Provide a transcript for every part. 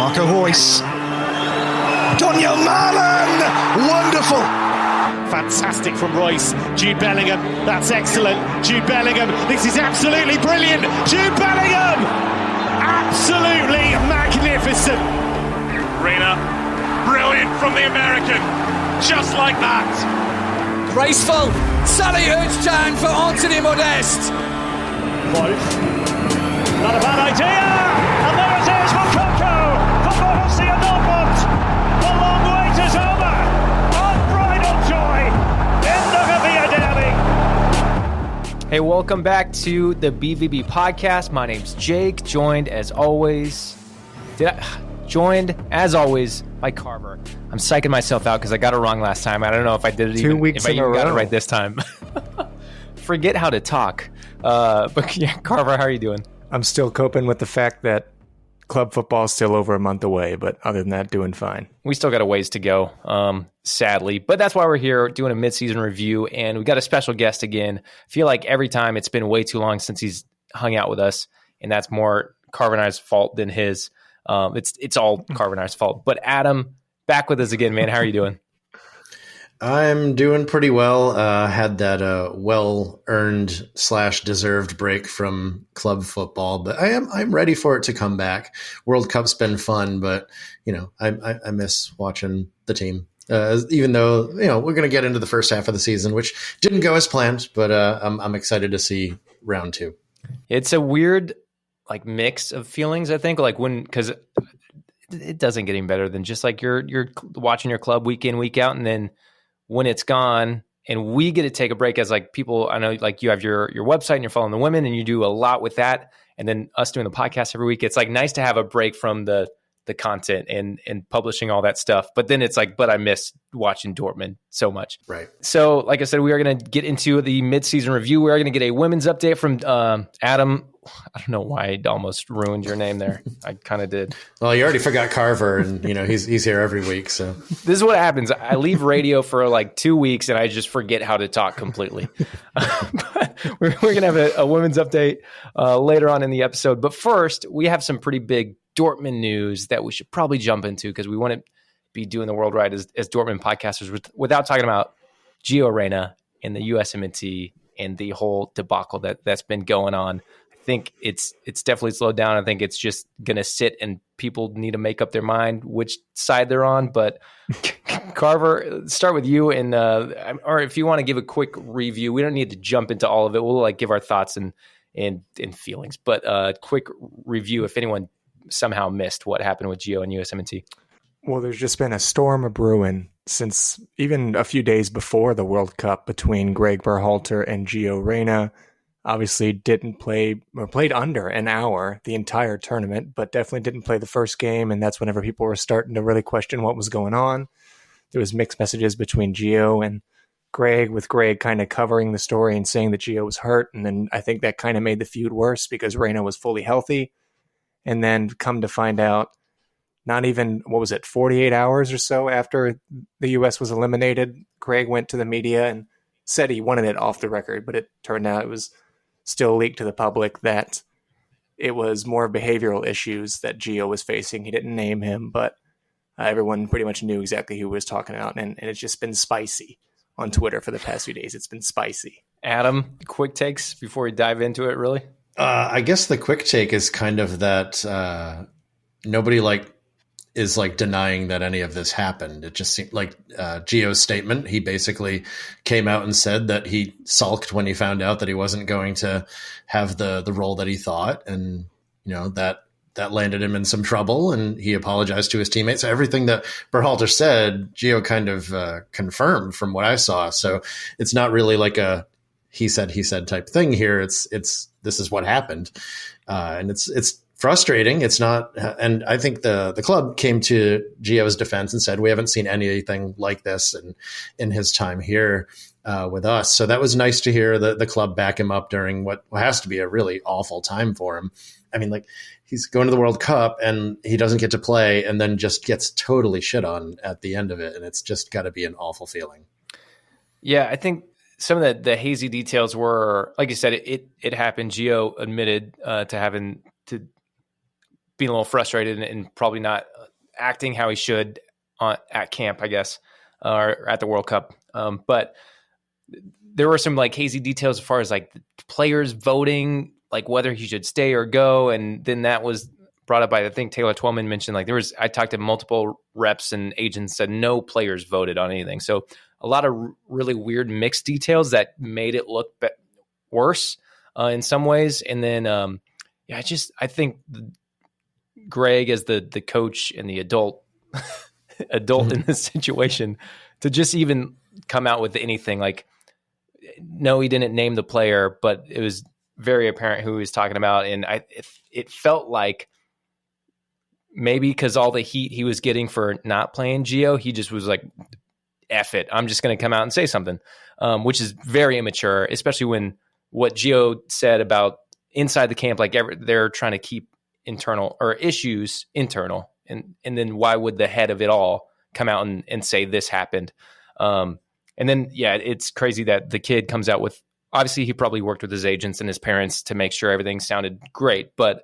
Marco Reus. Daniel Malen! Wonderful! Fantastic from Reus. Jude Bellingham, that's excellent. Jude Bellingham, this is absolutely brilliant. Jude Bellingham! Absolutely magnificent. Reina, brilliant from the American. Just like that. Graceful, salute turn for Anthony Modeste. Not a bad idea. And there it is for Coco, for Borussia Dortmund. The long wait is over. Unbridled joy in the Revier Derby. Hey, welcome back to the BVB podcast. My name's Jake, joined as always by Carver. I'm psyching myself out because I got it wrong last time. I don't know if I did it if I even got it right this time. Forget how to talk. But yeah, Carver, how are you doing? I'm still coping with the fact that club football is still over a month away, but other than that, doing fine. We still got a ways to go, sadly. But that's why we're here doing a mid-season review, and we got a special guest again. I feel like every time it's been way too long since he's hung out with us, and that's more Carver and I's fault than his. It's all Carver and I's fault. But Adam, back with us again, man. How are you doing? I'm doing pretty well. Had that well-earned / deserved break from club football, but I'm ready for it to come back. World Cup's been fun, but I miss watching the team. Even though we're going to get into the first half of the season, which didn't go as planned, but I'm excited to see round 2. It's a weird mix of feelings. I think because it doesn't get any better than just you're watching your club week in, week out, and then when it's gone and we get to take a break as people, I know you have your website and you're following the women and you do a lot with that. And then us doing the podcast every week, it's nice to have a break from the content and publishing all that stuff. But then it's but I miss watching Dortmund so much. Right. So like I said, we are going to get into the mid-season review. We are going to get a women's update from Adam. I don't know why I almost ruined your name there. I kind of did. Well, you already forgot Carver, and he's here every week. So this is what happens. I leave radio for 2 weeks, and I just forget how to talk completely. But we're going to have a women's update later on in the episode. But first, we have some pretty big Dortmund news that we should probably jump into because we want to be doing the world right as Dortmund podcasters without talking about Gio Reyna and the USMNT and the whole debacle that's been going on. I think it's definitely slowed down. I think it's just going to sit and people need to make up their mind which side they're on. But Carver, start with you. And or if you want to give a quick review, we don't need to jump into all of it. We'll give our thoughts and feelings, but quick review if anyone somehow missed what happened with Gio and USMNT. Well, there's just been a storm of brewing since even a few days before the World Cup between Greg Berhalter and Gio Reyna. Obviously didn't play or played under an hour the entire tournament, but definitely didn't play the first game. And that's whenever people were starting to really question what was going on. There was mixed messages between Gio and Greg, with Greg kind of covering the story and saying that Gio was hurt. And then I think that kind of made the feud worse because Reyna was fully healthy. And then come to find out, not even, 48 hours or so after the U.S. was eliminated, Greg went to the media and said he wanted it off the record, but it turned out it was still leaked to the public that it was more behavioral issues that Gio was facing. He didn't name him, but everyone pretty much knew exactly who he was talking about, and it's just been spicy on Twitter for the past few days. It's been spicy. Adam, quick takes before we dive into it, really? I guess the quick take is kind of that nobody is denying that any of this happened. It just seemed like Gio's statement. He basically came out and said that he sulked when he found out that he wasn't going to have the role that he thought. And, that landed him in some trouble, and he apologized to his teammates. So everything that Berhalter said, Gio kind of confirmed from what I saw. So it's not really like a he said type thing here. It's this is what happened. And it's frustrating. It's not, and I think the club came to Gio's defense and said, we haven't seen anything like this in his time here with us. So that was nice to hear the club back him up during what has to be a really awful time for him. I mean, he's going to the World Cup and he doesn't get to play and then just gets totally shit on at the end of it. And it's just got to be an awful feeling. Yeah, I think some of the hazy details were, like you said, it happened. Gio admitted to having to being a little frustrated and probably not acting how he should at camp, I guess, or at the World Cup. But there were some like hazy details as far as like the players voting, like whether he should stay or go. And then that was brought up by, I think Taylor Twellman mentioned, like I talked to multiple reps and agents, said no players voted on anything. So a lot of really weird mixed details that made it look worse in some ways. And then, I think Greg as the coach and the adult in this situation to just even come out with anything like, no, he didn't name the player, but it was very apparent who he was talking about. And it felt like maybe because all the heat he was getting for not playing Gio, he just was like, F it, I'm just going to come out and say something, which is very immature, especially when what Gio said about inside the camp, like they're trying to keep internal or issues internal. And then why would the head of it all come out and say this happened? And then, it's crazy that the kid comes out with, obviously he probably worked with his agents and his parents to make sure everything sounded great, but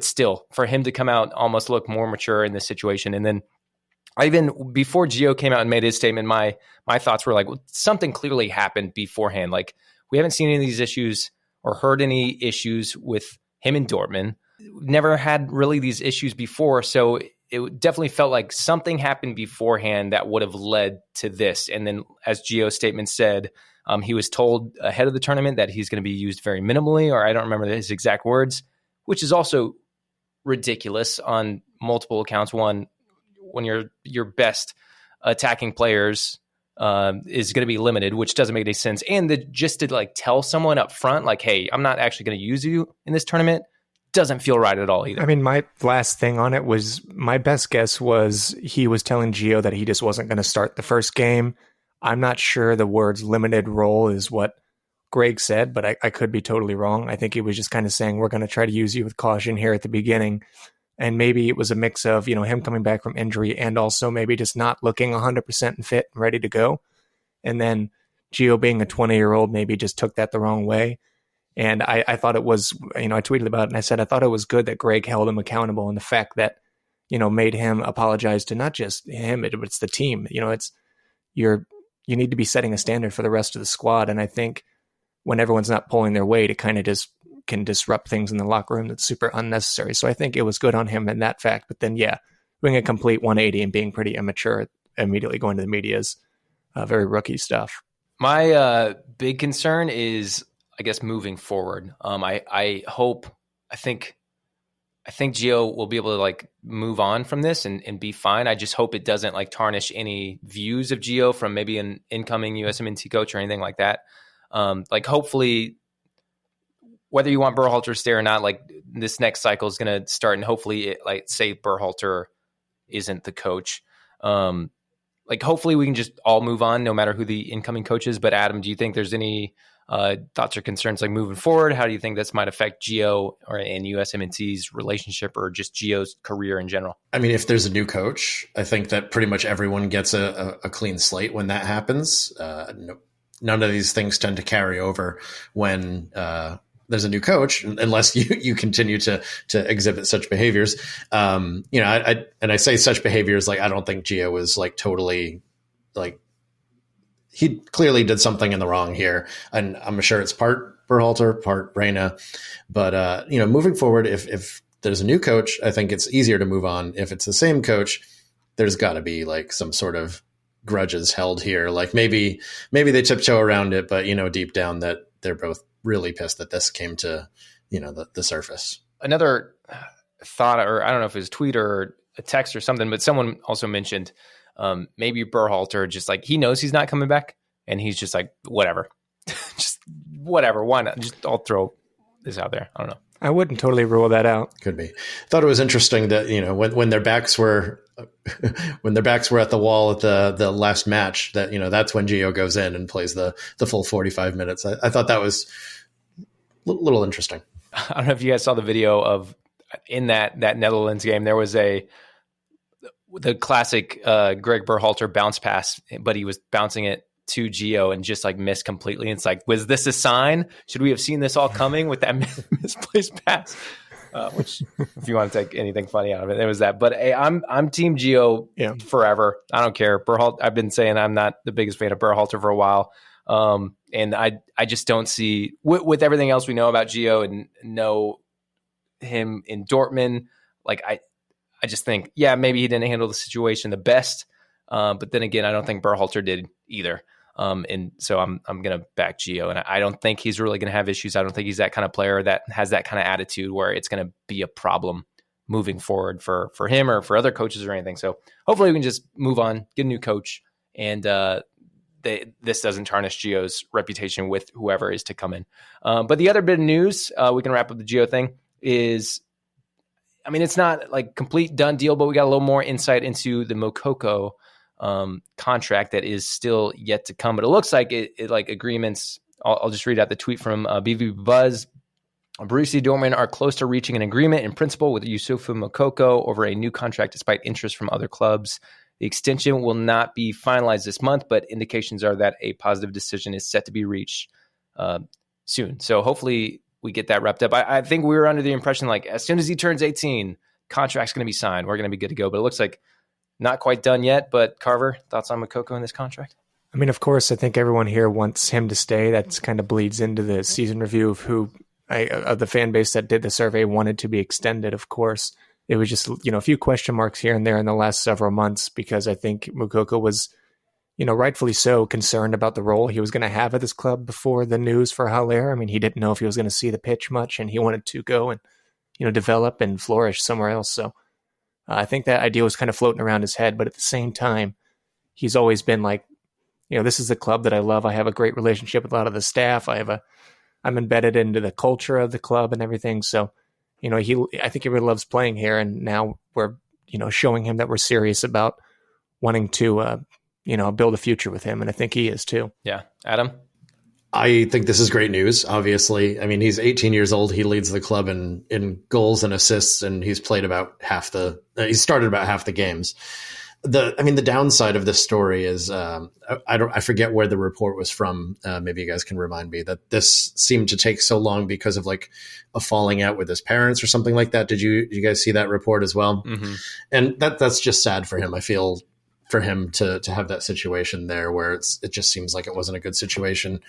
still for him to come out almost look more mature in this situation. And then before Gio came out and made his statement, my thoughts were like, well, something clearly happened beforehand. Like we haven't seen any of these issues or heard any issues with him in Dortmund. Never had really these issues before. So it definitely felt like something happened beforehand that would have led to this. And then as Gio's statement said, he was told ahead of the tournament that he's going to be used very minimally, or I don't remember his exact words, which is also ridiculous on multiple accounts. One, when your best attacking players is going to be limited, which doesn't make any sense. And just to like tell someone up front, like, hey, I'm not actually going to use you in this tournament, doesn't feel right at all either. I mean, my last thing on it was, my best guess was he was telling Gio that he just wasn't going to start the first game. I'm not sure the words limited role is what Greg said, but I could be totally wrong. I think he was just kind of saying, we're going to try to use you with caution here at the beginning. And maybe it was a mix of, him coming back from injury and also maybe just not looking 100% fit and ready to go. And then Gio being a 20-year-old maybe just took that the wrong way. And I thought it was, I tweeted about it and I said, I thought it was good that Greg held him accountable, and the fact that, made him apologize to not just him, it's the team. You need to be setting a standard for the rest of the squad. And I think when everyone's not pulling their weight, it kind of just can disrupt things in the locker room that's super unnecessary. So I think it was good on him in that fact. But then, doing a complete 180 and being pretty immature, immediately going to the media is very rookie stuff. My big concern is, I guess, moving forward. I think Gio will be able to like move on from this and be fine. I just hope it doesn't like tarnish any views of Gio from maybe an incoming USMNT coach or anything like that. Like hopefully, whether you want Berhalter to stay or not, like this next cycle is going to start, and hopefully, say Berhalter isn't the coach. Like hopefully we can just all move on, no matter who the incoming coach is. But Adam, do you think there's any thoughts or concerns like moving forward? How do you think this might affect Gio and USMNT's relationship, or just Gio's career in general? I mean, if there's a new coach, I think that pretty much everyone gets a clean slate when that happens. None of these things tend to carry over when there's a new coach, unless you continue to exhibit such behaviors. I say such behaviors, like, I don't think Gio was like totally like, he clearly did something in the wrong here. And I'm sure it's part Berhalter, part Reina, but moving forward, if there's a new coach, I think it's easier to move on. If it's the same coach, there's gotta be like some sort of grudges held here. Like maybe they tiptoe around it, but deep down that they're both really pissed that this came to, the surface. Another thought, or I don't know if it was a tweet or a text or something, but someone also mentioned maybe Berhalter just like, he knows he's not coming back and he's just like, whatever, just whatever. Why not? Just I'll throw this out there. I don't know. I wouldn't totally rule that out. Could be. Thought it was interesting that, when their backs were at the wall at the last match, that, that's when Gio goes in and plays the full 45 minutes. I thought that was a little interesting. I don't know if you guys saw the video of in that Netherlands game, there was the classic Greg Berhalter bounce pass, but he was bouncing it to Gio and just like missed completely. It's like, was this a sign? Should we have seen this all coming with that misplaced pass? which if you want to take anything funny out of it, it was that. But hey, I'm Team Gio forever. I don't care. I've been saying I'm not the biggest fan of Berhalter for a while. And I just don't see with everything else we know about Gio and know him in Dortmund. Like I just think, maybe he didn't handle the situation the best. But then again, I don't think Berhalter did either. And so I'm going to back Gio, and I don't think he's really going to have issues. I don't think he's that kind of player that has that kind of attitude where it's going to be a problem moving forward for him or for other coaches or anything. So hopefully we can just move on, get a new coach, and this doesn't tarnish Gio's reputation with whoever is to come in. But the other bit of news, we can wrap up the Gio thing, is, I mean, it's not like complete done deal, but we got a little more insight into the Moukoko contract that is still yet to come. But it looks like it like agreements. I'll just read out the tweet from BVB Buzz. Borussia Dortmund are close to reaching an agreement in principle with Youssoupha Moukoko over a new contract despite interest from other clubs. The extension will not be finalized this month, but indications are that a positive decision is set to be reached soon. So hopefully we get that wrapped up. I think we were under the impression like as soon as he turns 18, contract's going to be signed. We're going to be good to go. But it looks like not quite done yet. But Carver, thoughts on Moukoko in this contract? I mean, of course, I think everyone here wants him to stay. That's kind of bleeds into the season review of who of the fan base that did the survey wanted to be extended. Of course, it was just, a few question marks here and there in the last several months, because I think Moukoko was, rightfully so, concerned about the role he was going to have at this club before the news for Haller. I mean, he didn't know if he was going to see the pitch much, and he wanted to go and, develop and flourish somewhere else. So I think that idea was kind of floating around his head, but at the same time, he's always been like, this is the club that I love. I have a great relationship with a lot of the staff. I'm embedded into the culture of the club and everything. So, I think he really loves playing here. And now we're, showing him that we're serious about wanting to, build a future with him. And I think he is too. Yeah. Adam? I think this is great news. Obviously, I mean, he's 18 years old. He leads the club in goals and assists, and he's played about he's started about half the games. The downside of this story is I forget where the report was from. Maybe you guys can remind me that this seemed to take so long because of like a falling out with his parents or something like that. Did you guys see that report as well? Mm-hmm. And that's just sad for him. I feel for him to have that situation there where it just seems like it wasn't a good situation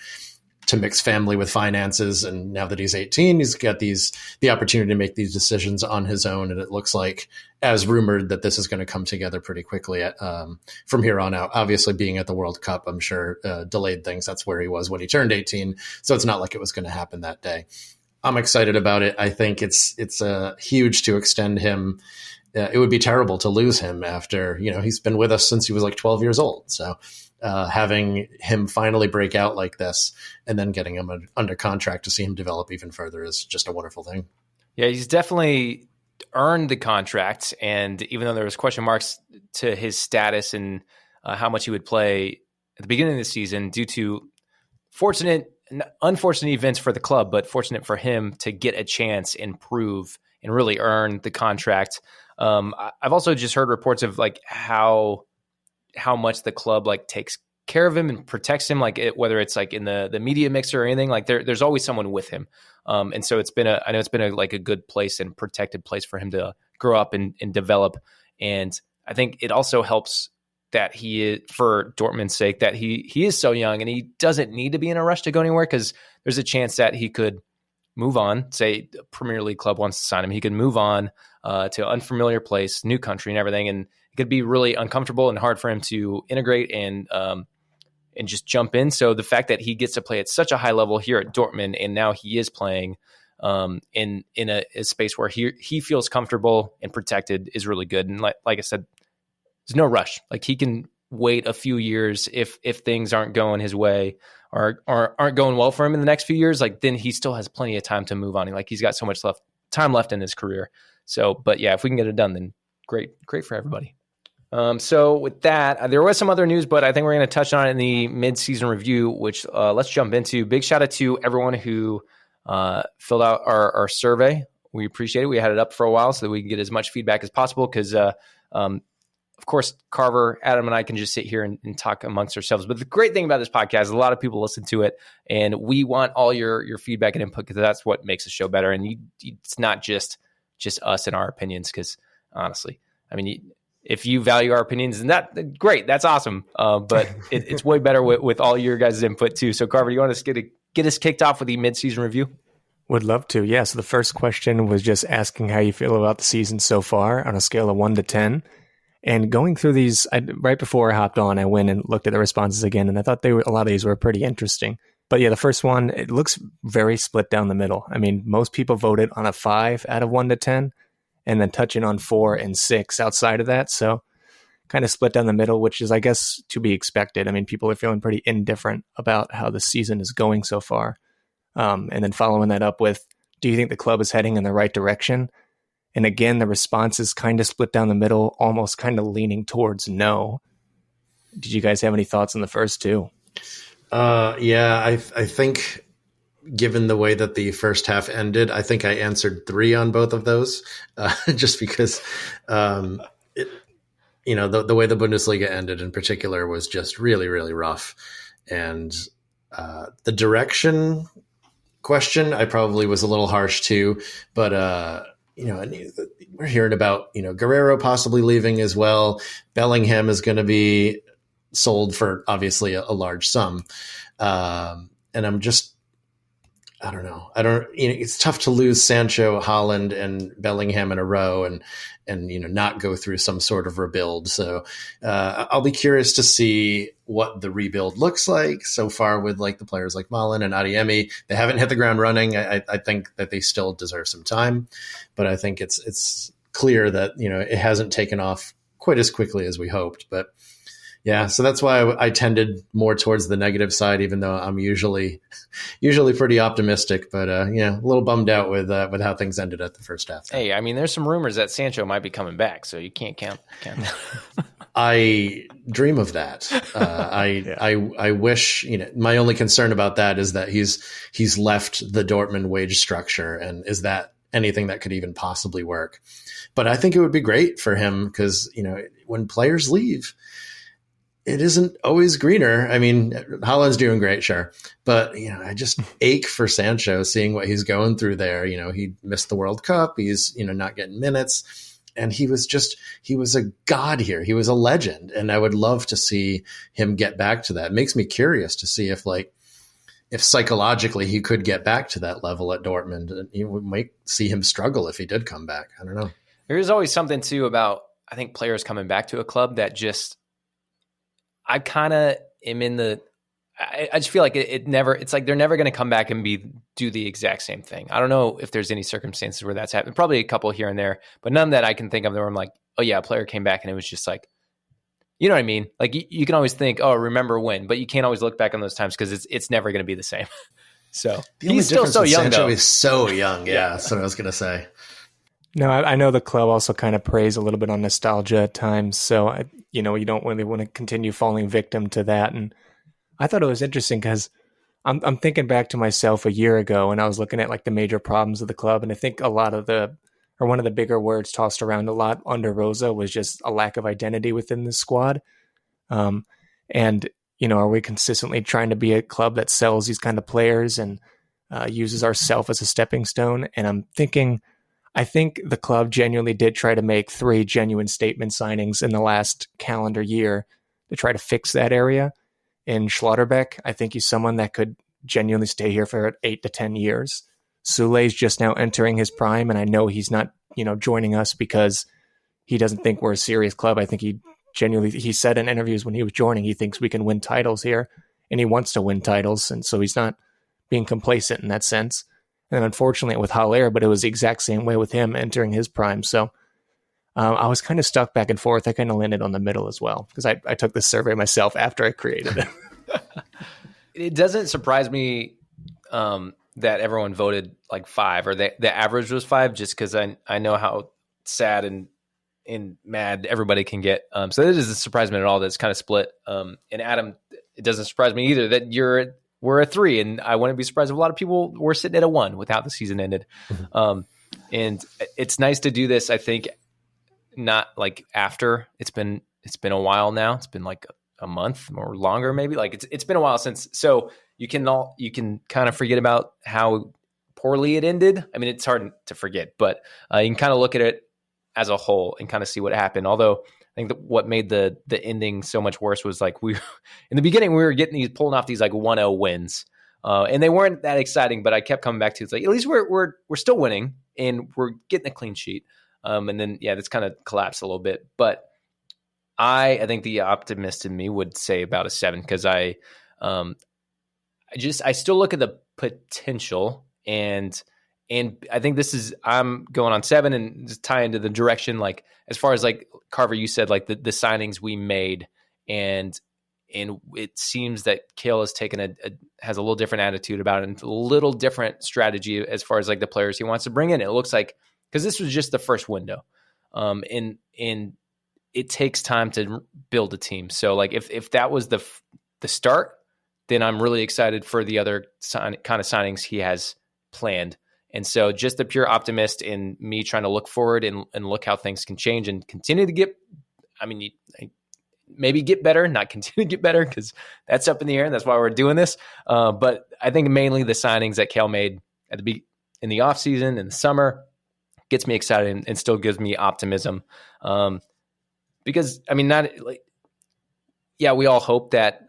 to mix family with finances. And now that he's 18, he's got the opportunity to make these decisions on his own. And it looks like, as rumored, that this is going to come together pretty quickly from here on out. Obviously, being at the World Cup, I'm sure delayed things. That's where he was when he turned 18. So it's not like it was going to happen that day. I'm excited about it. I think it's huge to extend him. It would be terrible to lose him after, he's been with us since he was like 12 years old. So having him finally break out like this and then getting him under contract to see him develop even further is just a wonderful thing. Yeah, he's definitely earned the contract. And even though there was question marks to his status and how much he would play at the beginning of the season due to unfortunate events for the club, but fortunate for him to get a chance and prove and really earn the contract. I've also just heard reports of like how much the club like takes care of him and protects him, like whether it's like in the media mixer or anything, like there's always someone with him. And so I know it's been a good place and protected place for him to grow up and develop. And I think it also helps that he is, for Dortmund's sake, that he is so young and he doesn't need to be in a rush to go anywhere, because there's a chance that he could move on. Say a Premier League club wants to sign him, he could move on to an unfamiliar place, new country and everything. And it could be really uncomfortable and hard for him to integrate and just jump in. So the fact that he gets to play at such a high level here at Dortmund, and now he is playing in a space where he feels comfortable and protected, is really good. And like I said, there's no rush. Like he can wait a few years if things aren't going his way or aren't going well for him in the next few years. Like then he still has plenty of time to move on. Like he's got so much time left in his career. So, but yeah, if we can get it done, then great for everybody. So with that, there was some other news, but I think we're going to touch on it in the mid-season review, which let's jump into. Big shout out to everyone who filled out our survey. We appreciate it. We had it up for a while so that we can get as much feedback as possible, because of course, Carver, Adam, and I can just sit here and talk amongst ourselves. But the great thing about this podcast is a lot of people listen to it, and we want all your feedback and input, because that's what makes the show better. And it's not just just us and our opinions. Because honestly, I mean, if you value our opinions, and that great, that's awesome. But it's way better with all your guys' input too. So Carver, you want to get us kicked off with the mid-season review? Would love to. Yeah. So the first question was just asking how you feel about the season so far on a scale of 1 to 10. And going through these, right before I hopped on, I went and looked at the responses again, and I thought a lot of these were pretty interesting. But yeah, the first one, it looks very split down the middle. I mean, most people voted on a 5 out of 1 to 10, and then touching on 4 and 6 outside of that. So kind of split down the middle, which is, I guess, to be expected. I mean, people are feeling pretty indifferent about how the season is going so far. And then following that up with, do you think the club is heading in the right direction? And again, the response is kind of split down the middle, almost kind of leaning towards no. Did you guys have any thoughts on the first two? Yeah, I think given the way that the first half ended, I think I answered 3 on both of those, just because, the way the Bundesliga ended in particular was just really, really rough. And the direction question, I probably was a little harsh too, but, we're hearing about, Guerrero possibly leaving as well. Bellingham is going to be sold for obviously a large sum. And I'm just, I don't know. It's tough to lose Sancho, Haaland, and Bellingham in a row and not go through some sort of rebuild. So I'll be curious to see what the rebuild looks like so far with like the players like Malen and Adeyemi. They haven't hit the ground running. I think that they still deserve some time, but I think it's clear that, it hasn't taken off quite as quickly as we hoped. But yeah, so that's why I tended more towards the negative side, even though I'm usually pretty optimistic. But a little bummed out with how things ended at the first half. Hey, I mean, there's some rumors that Sancho might be coming back, so you can't count. I dream of that. I wish. My only concern about that is that he's left the Dortmund wage structure, and is that anything that could even possibly work? But I think it would be great for him because when players leave, it isn't always greener. I mean, Haaland's doing great, sure. But, I just ache for Sancho, seeing what he's going through there. He missed the World Cup. He's, not getting minutes. And he was a god here. He was a legend. And I would love to see him get back to that. It makes me curious to see if psychologically he could get back to that level at Dortmund. And we might see him struggle if he did come back. I don't know. There's always something, too, about, I think, players coming back to a club that just, I kind of am in the, I just feel like it's like they're never going to come back and do the exact same thing. I don't know if there's any circumstances where that's happened. Probably a couple here and there, but none that I can think of where I'm like, oh yeah, a player came back and it was just like, you know what I mean? Like you can always think, oh, remember when, but you can't always look back on those times because it's never going to be the same. So he's still so young. Sancho is so young. Yeah, that's what I was going to say. No, I know the club also kind of preys a little bit on nostalgia at times. So, you don't really want to continue falling victim to that. And I thought it was interesting because I'm thinking back to myself a year ago and I was looking at like the major problems of the club. And I think one of the bigger words tossed around a lot under Rosa was just a lack of identity within the squad. Are we consistently trying to be a club that sells these kind of players and uses ourselves as a stepping stone? And I'm thinking, I think the club genuinely did try to make 3 genuine statement signings in the last calendar year to try to fix that area. In Schlotterbeck, I think he's someone that could genuinely stay here for 8 to 10 years. Sule's just now entering his prime, and I know he's not, joining us because he doesn't think we're a serious club. I think he said in interviews when he was joining, he thinks we can win titles here, and he wants to win titles, and so he's not being complacent in that sense. And unfortunately with Haller, but it was the exact same way with him entering his prime. So I was kind of stuck back and forth. I kind of landed on the middle as well because I took this survey myself after I created it. It doesn't surprise me that everyone voted like 5 or the average was 5 just because I know how sad and mad everybody can get. So it doesn't surprise me at all that it's kind of split. And Adam, it doesn't surprise me either that we're a 3, and I wouldn't be surprised if a lot of people were sitting at a 1 without the season ended. Mm-hmm. And it's nice to do this. I think not like after it's been a while now. It's been like a month or longer, maybe. Like it's been a while since. So you can kind of forget about how poorly it ended. I mean, it's hard to forget, but you can kind of look at it as a whole and kind of see what happened. Although I think that what made the ending so much worse was like in the beginning we were pulling off these like 1-0 wins, and they weren't that exciting. But I kept coming back to it's like at least we're still winning and we're getting a clean sheet. And then that's kind of collapsed a little bit. But I think the optimist in me would say about a 7 because I still look at the potential and I think I'm going on 7 and just tie into the direction, like as far as like Carver, you said like the signings we made and it seems that Cale has taken has a little different attitude about it and a little different strategy as far as like the players he wants to bring in. It looks like, cause this was just the first window. And it takes time to build a team. So like if that was the start, then I'm really excited for the other kind of signings he has planned. And so just the pure optimist in me trying to look forward and look how things can change and continue to maybe get better, not continue to get better because that's up in the air and that's why we're doing this. But I think mainly the signings that Cale made in the off season in the summer gets me excited and still gives me optimism. Because I mean, we all hope that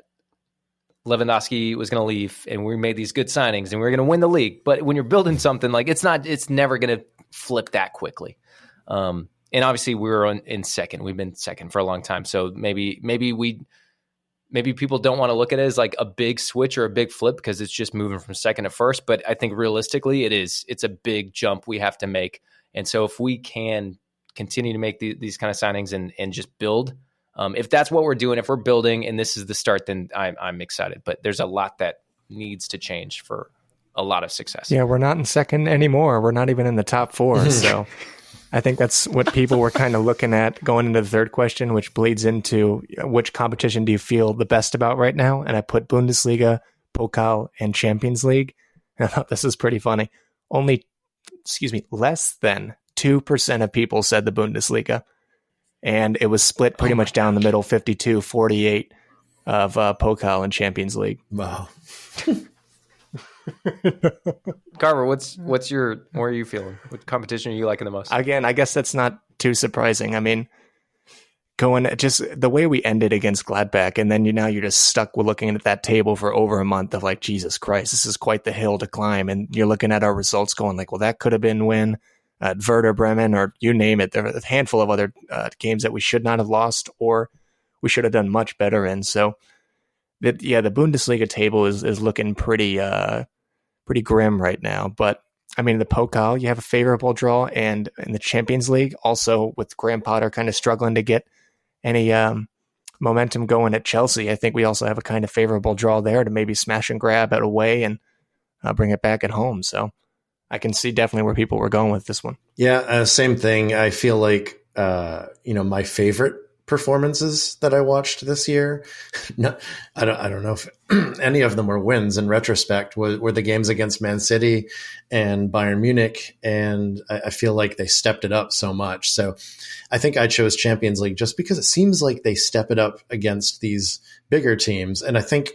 Lewandowski was going to leave and we made these good signings and we were going to win the league. But when you're building something, like it's never going to flip that quickly. And obviously we were in second. We've been second for a long time. So maybe people don't want to look at it as like a big switch or a big flip because it's just moving from second to first. But I think realistically it's a big jump we have to make. And so if we can continue to make these kind of signings and just build, if that's what we're doing, if we're building and this is the start, then I'm excited. But there's a lot that needs to change for a lot of success. Yeah, we're not in second anymore. We're not even in the top 4. So I think that's what people were kind of looking at going into the third question, which bleeds into which competition do you feel the best about right now? And I put Bundesliga, Pokal, and Champions League. And I thought this is pretty funny. Less than 2% of people said the Bundesliga. And it was split pretty much down the middle, 52-48 of Pokal and Champions League. Wow. Carver, where are you feeling? What competition are you liking the most? Again, I guess that's not too surprising. I mean, going just the way we ended against Gladbach, and then you're just stuck with looking at that table for over a month of like, Jesus Christ, this is quite the hill to climb. And you're looking at our results going like, well, that could have been win at Werder Bremen, or you name it. There are a handful of other games that we should not have lost or we should have done much better in. So, the Bundesliga table is looking pretty grim right now. But, I mean, the Pokal, you have a favorable draw, and in the Champions League, also with Graham Potter kind of struggling to get any momentum going at Chelsea, I think we also have a kind of favorable draw there to maybe smash and grab at away and bring it back at home. So, I can see definitely where people were going with this one. Yeah, same thing. I feel like, my favorite performances that I watched this year, I don't know if any of them were wins in retrospect, were the games against Man City and Bayern Munich. And I feel like they stepped it up so much. So I think I chose Champions League just because it seems like they step it up against these bigger teams. And I think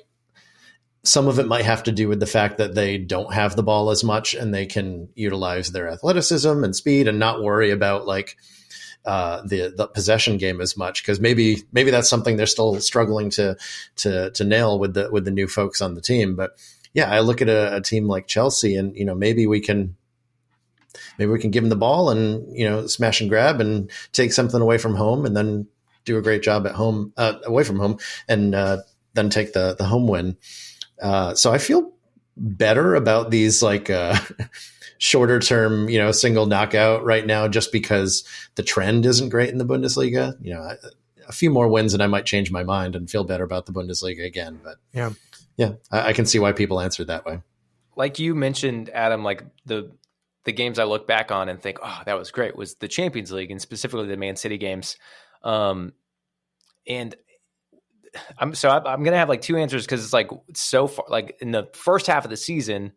some of it might have to do with the fact that they don't have the ball as much and they can utilize their athleticism and speed and not worry about like the possession game as much. Cause maybe that's something they're still struggling to nail with the new folks on the team. But yeah, I look at a team like Chelsea and, maybe we can give them the ball and, smash and grab and take something away from home and then do a great job at home, away from home and then take the home win. So I feel better about these like shorter term, single knockout right now, just because the trend isn't great in the Bundesliga. A few more wins and I might change my mind and feel better about the Bundesliga again. But yeah, I can see why people answered that way. Like you mentioned, Adam, like the games I look back on and think, oh, that was great, was the Champions League and specifically the Man City games. And I'm going to have like two answers because it's like so far, like in the first half of the season,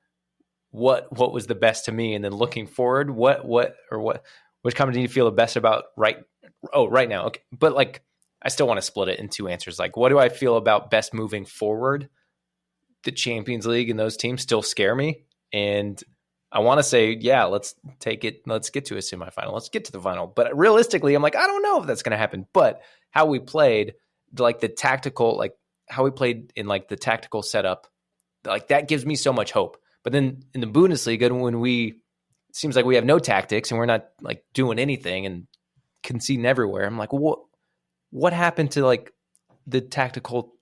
what was the best to me, and then looking forward, which company do you feel the best about right now? Okay, but like I still want to split it in two answers. Like, what do I feel about best moving forward? The Champions League and those teams still scare me, and I want to say, yeah, let's take it. Let's get to a semifinal. Let's get to the final. But realistically, I'm like, I don't know if that's going to happen. But how we played, like the tactical, like how we played in like the tactical setup, like that gives me so much hope. But then in the Bundesliga, when it seems like we have no tactics and we're not like doing anything and conceding everywhere, I'm like, what happened to like the tactical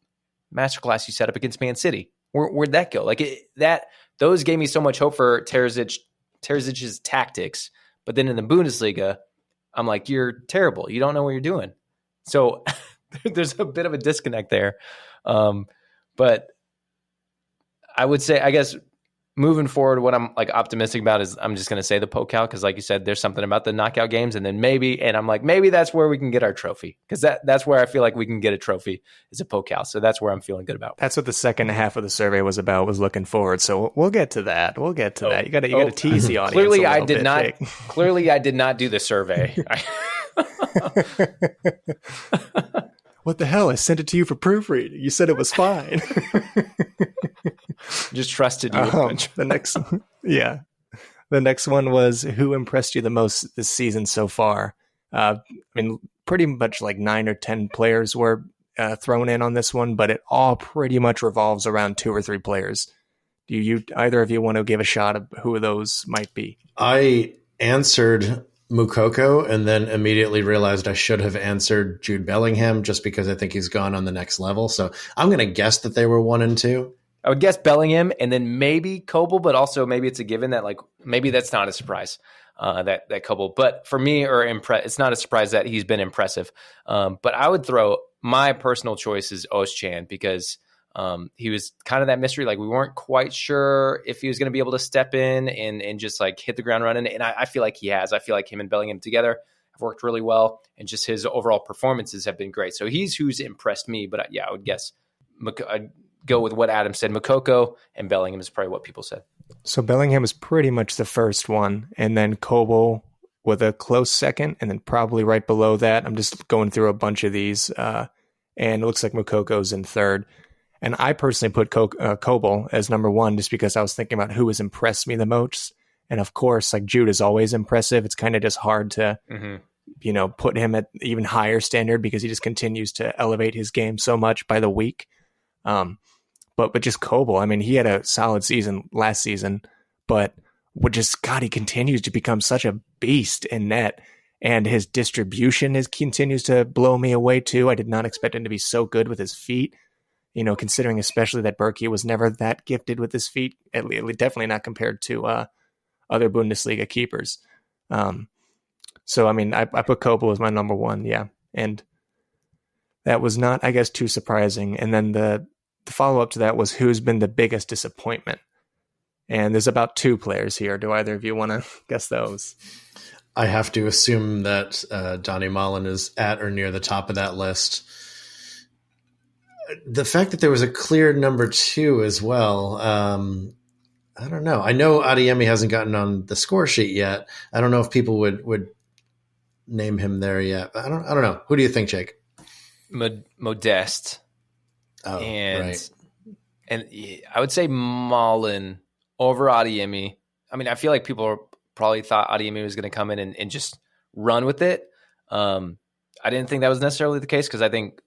masterclass you set up against Man City? Where'd that go? Like those gave me so much hope for Terzic's tactics. But then in the Bundesliga, I'm like, you're terrible. You don't know what you're doing. So there's a bit of a disconnect there. But I would say, I guess, moving forward, what I'm like optimistic about is I'm just going to say the Pokal, because like you said, there's something about the knockout games, and then maybe that's where we can get our trophy, because that's where I feel like we can get a trophy is a Pokal. So that's where I'm feeling good about. That's what the second half of the survey was about, was looking forward. So we'll get to that. You got to tease the audience. Clearly, I did not. Clearly, I did not do the survey. What the hell? I sent it to you for proofreading. You said it was fine. Just trusted you. The next one was, who impressed you the most this season so far? I mean, pretty much like 9 or 10 players were thrown in on this one, but it all pretty much revolves around 2 or 3 players. Do you either of you want to give a shot of who those might be? I answered Moukoko and then immediately realized I should have answered Jude Bellingham, just because I think he's gone on the next level. So I'm going to guess that they were 1 and 2. I would guess Bellingham and then maybe Kobel, but also maybe it's a given that like maybe that's not a surprise that Kobel. But for me, it's not a surprise that he's been impressive. But I would throw my personal choice is Özcan, because he was kind of that mystery. Like we weren't quite sure if he was going to be able to step in and just like hit the ground running. And I feel like he has. I feel like him and Bellingham together have worked really well, and just his overall performances have been great. So he's who's impressed me. But yeah, I would guess I'd go with what Adam said. Moukoko and Bellingham is probably what people said. So Bellingham is pretty much the first one, and then Kobel with a close second, and then probably right below that. I'm just going through a bunch of these, and it looks like Mokoko's in third. And I personally put Kobel as number 1, just because I was thinking about who has impressed me the most. And of course, like Jude is always impressive. It's kind of just hard to, put him at even higher standard, because he just continues to elevate his game so much by the week. But just Kobel, I mean, he had a solid season last season, but he continues to become such a beast in net, and his distribution continues to blow me away too. I did not expect him to be so good with his feet, considering especially that Berkey was never that gifted with his feet, definitely not compared to other Bundesliga keepers. So, I mean, I put Kobel as my number 1, yeah. And that was not, I guess, too surprising. And then the follow-up to that was, who's been the biggest disappointment? And there's about 2 players here. Do either of you want to guess those? I have to assume that Donny Malen is at or near the top of that list. The fact that there was a clear number 2 as well, I don't know. I know Adeyemi hasn't gotten on the score sheet yet. I don't know if people would name him there yet. I don't know. Who do you think, Jake? Modeste. Oh, and right. And I would say Malen over Adeyemi. I mean, I feel like people probably thought Adeyemi was going to come in and just run with it. I didn't think that was necessarily the case, because I think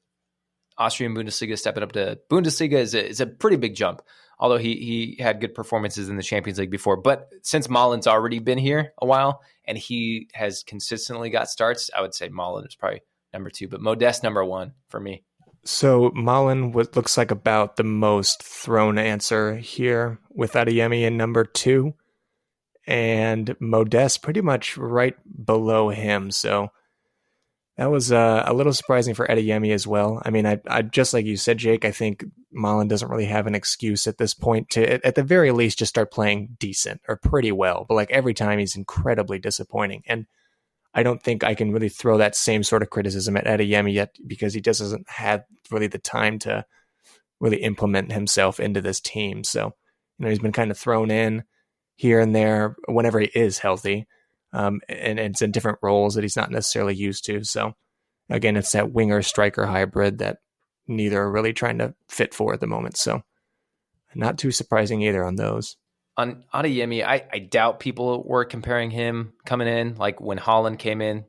Austrian Bundesliga stepping up to Bundesliga is a pretty big jump. Although he had good performances in the Champions League before. But since Malen's already been here a while and he has consistently got starts, I would say Malen is probably number 2, but Modeste number 1 for me. So Malen looks like about the most thrown answer here, with Adeyemi in number 2, and Modeste pretty much right below him. So that was a little surprising for Adeyemi as well. I mean, I just like you said, Jake, I think Malen doesn't really have an excuse at this point to, at the very least, just start playing decent or pretty well. But like every time, he's incredibly disappointing. And I don't think I can really throw that same sort of criticism at Adeyemi yet, because he just doesn't have really the time to really implement himself into this team. So, he's been kind of thrown in here and there whenever he is healthy. And it's in different roles that he's not necessarily used to. So again, it's that winger striker hybrid that neither are really trying to fit for at the moment. So not too surprising either on those. on Adeyemi, I doubt people were comparing him coming in like when Haaland came in.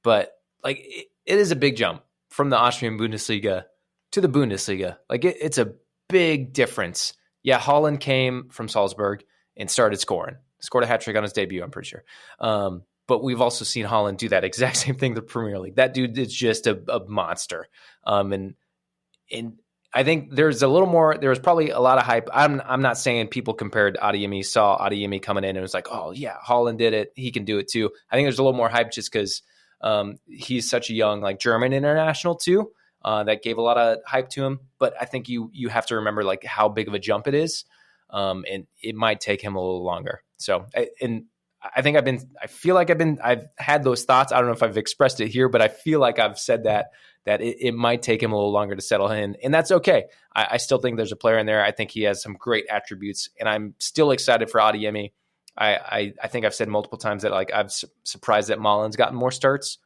But like it is a big jump from the Austrian Bundesliga to the Bundesliga. Like it's a big difference. Yeah, Haaland came from Salzburg and scored a hat-trick on his debut, I'm pretty sure. But we've also seen Haaland do that exact same thing in the Premier League. That dude is just a monster. And I think there was probably a lot of hype. I'm not saying people compared Adeyemi, saw Adeyemi coming in and was like, oh yeah, Haaland did it. He can do it too. I think there's a little more hype just because he's such a young like German international too. That gave a lot of hype to him. But I think you have to remember like how big of a jump it is. And it might take him a little longer. So, I think I've had those thoughts. I don't know if I've expressed it here, but I feel like I've said that it might take him a little longer to settle in, and that's okay. I still think there's a player in there. I think he has some great attributes, and I'm still excited for Adeyemi. I think I've said multiple times that like I'm surprised that Malin's gotten more starts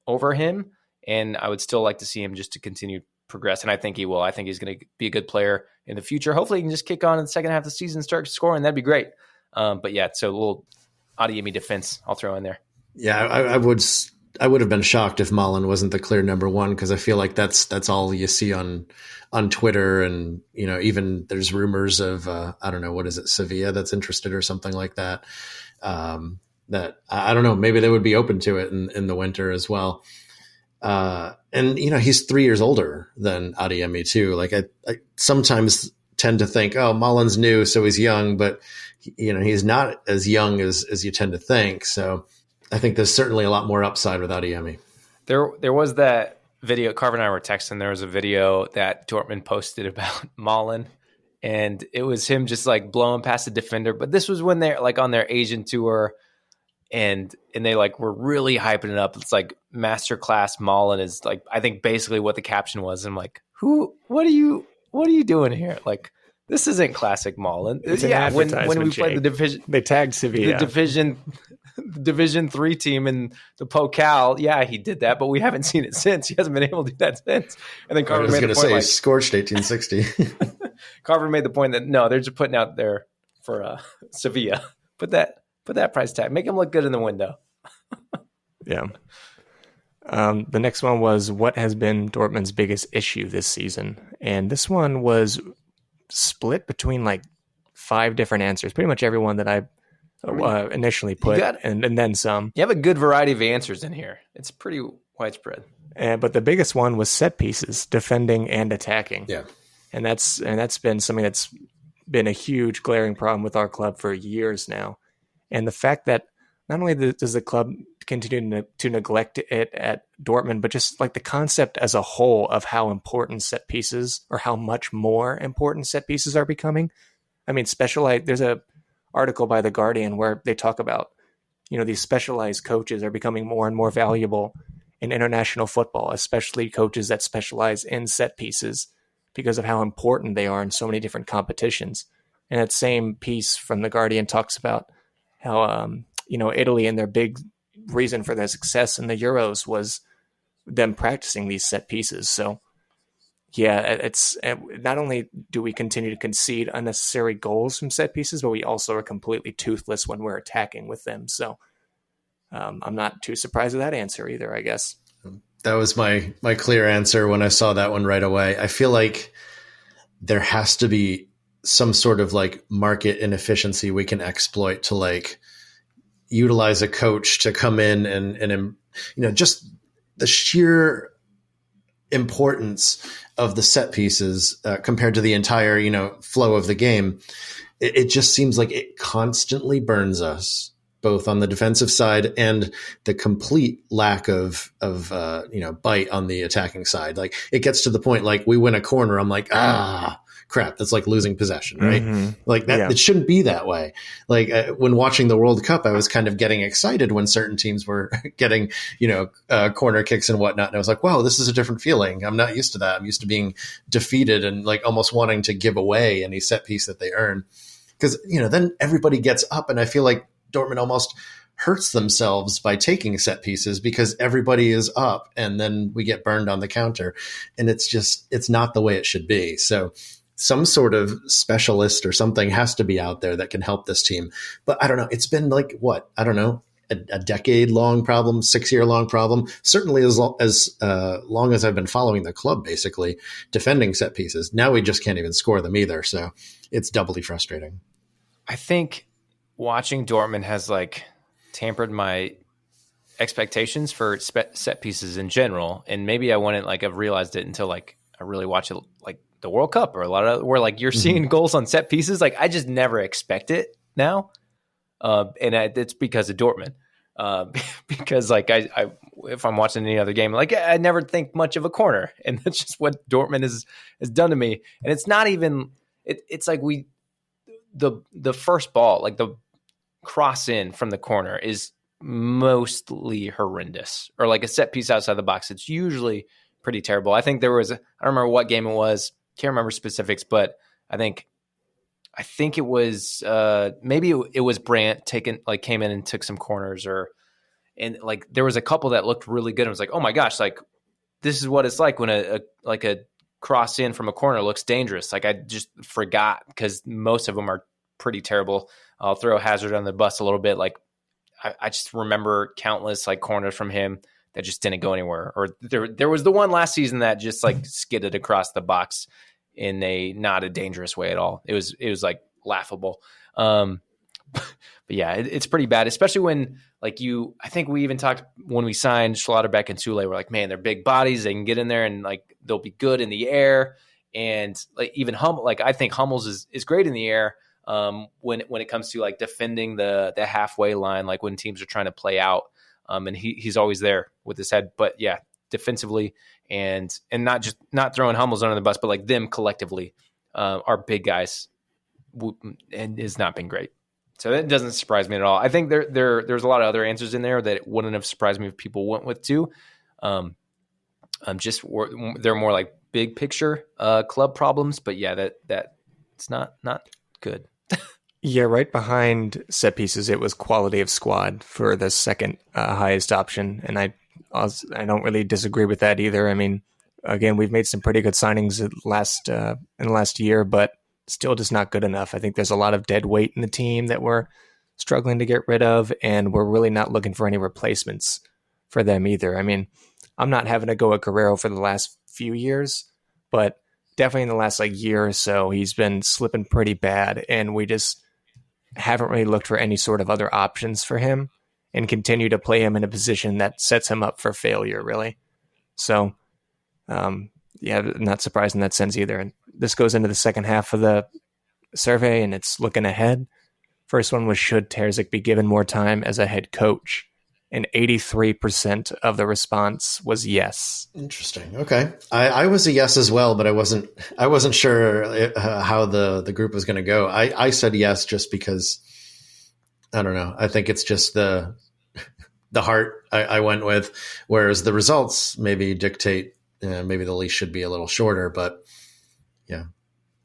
over him, and I would still like to see him just to continue progress, and I think he will. I think he's going to be a good player in the future. Hopefully he can just kick on in the second half of the season, start scoring. That'd be great. But yeah, so a little Adeyemi defense I'll throw in there. Yeah, I would have been shocked if Malin wasn't the clear number one, because I feel like that's all you see on Twitter, and even there's rumors of I don't know, what is it, Sevilla that's interested or something like that. That I don't know, maybe they would be open to it in the winter as well. And he's 3 years older than Adeyemi too. Like I sometimes tend to think, oh, Malin's new, so he's young, but he's not as young as you tend to think. So I think there's certainly a lot more upside with Adeyemi. There was that video, Carver and I were texting, there was a video that Dortmund posted about Malin, and it was him just like blowing past the defender. But this was when they're like on their Asian tour, and they like were really hyping it up. It's like masterclass Malin is like, I think basically what the caption was. I'm like, what are you doing here? Like, this isn't classic Malin. Yeah, when we played the division, they tagged Sevilla, the Division 3 team in the Pokal. Yeah, he did that, but we haven't seen it since. He hasn't been able to do that since. And then Carver made the point, he scorched 1860. Carver made the point that no, they're just putting out there for Sevilla. Put that price tag. Make him look good in the window. Yeah. The next one was, what has been Dortmund's biggest issue this season? And this one was split between like 5 different answers. Pretty much everyone that I initially put, and then some. You have a good variety of answers in here. It's pretty widespread. But the biggest one was set pieces, defending and attacking. Yeah. And that's been something that's been a huge glaring problem with our club for years now. And the fact that not only does the club continue to neglect it at Dortmund, but just like the concept as a whole of how important set pieces, or how much more important set pieces are becoming. I mean, there's a article by The Guardian where they talk about, these specialized coaches are becoming more and more valuable in international football, especially coaches that specialize in set pieces, because of how important they are in so many different competitions. And that same piece from The Guardian talks about how, Italy, and their big reason for their success in the Euros was them practicing these set pieces. So yeah, it's not only do we continue to concede unnecessary goals from set pieces, but we also are completely toothless when we're attacking with them. So I'm not too surprised with that answer either, I guess. That was my clear answer when I saw that one right away. I feel like there has to be some sort of like market inefficiency we can exploit to like utilize a coach to come in and just the sheer importance of the set pieces compared to the entire, flow of the game. It just seems like it constantly burns us, both on the defensive side and the complete lack of bite on the attacking side. Like, it gets to the point, like, we win a corner, I'm like, crap, that's like losing possession, right? Mm-hmm. Like that, yeah. It shouldn't be that way. Like when watching the World Cup, I was kind of getting excited when certain teams were getting, corner kicks and whatnot. And I was like, wow, this is a different feeling. I'm not used to that. I'm used to being defeated and like almost wanting to give away any set piece that they earn. Because, then everybody gets up, and I feel like Dortmund almost hurts themselves by taking set pieces because everybody is up, and then we get burned on the counter, and it's not the way it should be. So some sort of specialist or something has to be out there that can help this team. But I don't know. It's been like, what? I don't know, a decade-long problem, 6-year-long problem. Certainly as long as I've been following the club, basically, defending set pieces. Now we just can't even score them either. So it's doubly frustrating. I think watching Dortmund has like tampered my expectations for set pieces in general. And maybe I wouldn't like have realized it until like I really watch it, like the World Cup or a lot of where like you're seeing goals on set pieces. Like I just never expect it now. It's because of Dortmund. Because like I if I'm watching any other game, like I never think much of a corner, and that's just what Dortmund has done to me. And it's not even it's like the first ball, like the cross in from the corner is mostly horrendous, or like a set piece outside the box. It's usually pretty terrible. I think there was I don't remember what game it was. Can't remember specifics, but I think it was maybe it was Brandt came in and took some corners, and like there was a couple that looked really good. I was like, oh my gosh, like this is what it's like when a cross in from a corner looks dangerous. Like I just forgot because most of them are pretty terrible. I'll throw Hazard on the bus a little bit. Like I just remember countless like corners from him that just didn't go anywhere. Or there was the one last season that just like skidded across the box in not a dangerous way at all. It was like laughable. But yeah, it's pretty bad, especially when like I think we even talked when we signed Schlotterbeck and Sule, we're like, man, they're big bodies. They can get in there and like, they'll be good in the air. And like even Hummel, like I think Hummels is great in the air. When it comes to like defending the halfway line, like when teams are trying to play out, and he's always there with his head. But yeah, defensively and not throwing Hummels under the bus, but like them collectively are big guys, and has not been great. So that doesn't surprise me at all. I think there's a lot of other answers in there that it wouldn't have surprised me if people went with too. They're more like big picture club problems, but yeah, that it's not good. Yeah, right behind set pieces, it was quality of squad for the second highest option, and I don't really disagree with that either. I mean, again, we've made some pretty good signings in the last year, but still just not good enough. I think there's a lot of dead weight in the team that we're struggling to get rid of, and we're really not looking for any replacements for them either. I mean, I'm not having to go at Guerrero for the last few years, but definitely in the last like year or so, he's been slipping pretty bad, and we just haven't really looked for any sort of other options for him and continue to play him in a position that sets him up for failure, really. So, yeah, not surprised in that sense either. And this goes into the second half of the survey, and it's looking ahead. First one was, should Terzic be given more time as a head coach? And 83% of the response was yes. Interesting. Okay, I was a yes as well, but I wasn't sure how the group was going to go. I said yes just because I don't know. I think it's just the heart I went with, whereas the results maybe dictate. Maybe the leash should be a little shorter, but yeah,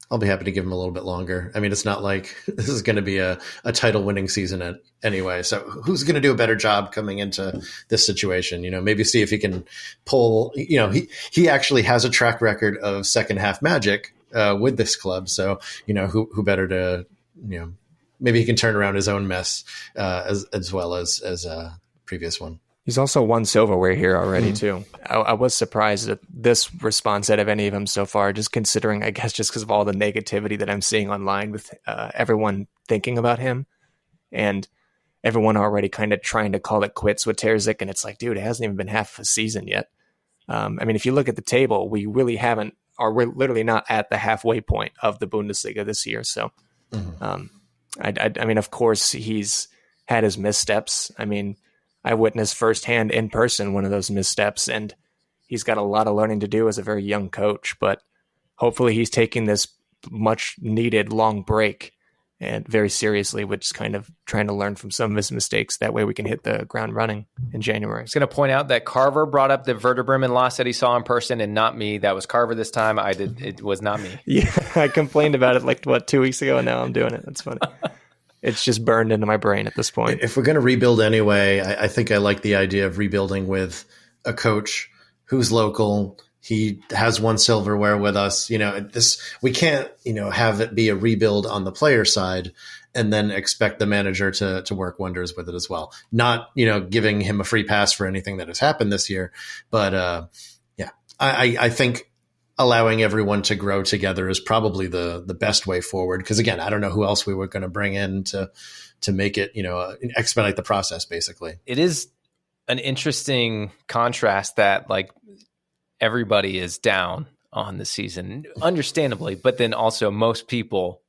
I'll be happy to give him a little bit longer. I mean, it's not like this is going to be a title winning season anyway. So who's going to do a better job coming into this situation? You know, maybe see if he can pull, you know, he actually has a track record of second half magic with this club. So, you know, who better to, you know, maybe he can turn around his own mess as well as a previous one. He's also won silverware here already, too. I was surprised at this response out of any of them so far, just considering, I guess, just because of all the negativity that I'm seeing online with everyone thinking about him and everyone already kind of trying to call it quits with Terzic. And it's like, dude, it hasn't even been half a season yet. I mean, if you look at the table, we really we're literally not at the halfway point of the Bundesliga this year. So, I mean, of course, he's had his missteps. I mean, I witnessed firsthand in person one of those missteps, and he's got a lot of learning to do as a very young coach, but hopefully he's taking this much needed long break and very seriously, which is kind of trying to learn from some of his mistakes. That way we can hit the ground running in January. I was going to point out that Carver brought up the Werder Bremen loss that he saw in person, and not me. That was Carver this time. It was not me. Yeah, I complained about it 2 weeks ago, and now I'm doing it. That's funny. It's just burned into my brain at this point. If we're going to rebuild anyway, I think I like the idea of rebuilding with a coach who's local. He has won silverware with us. We can't, have it be a rebuild on the player side and then expect the manager to work wonders with it as well. Not, giving him a free pass for anything that has happened this year. But I think allowing everyone to grow together is probably the best way forward. Because again, I don't know who else we were going to bring in to make it, expedite the process, basically. It is an interesting contrast that like everybody is down on the season, understandably, but then also most people,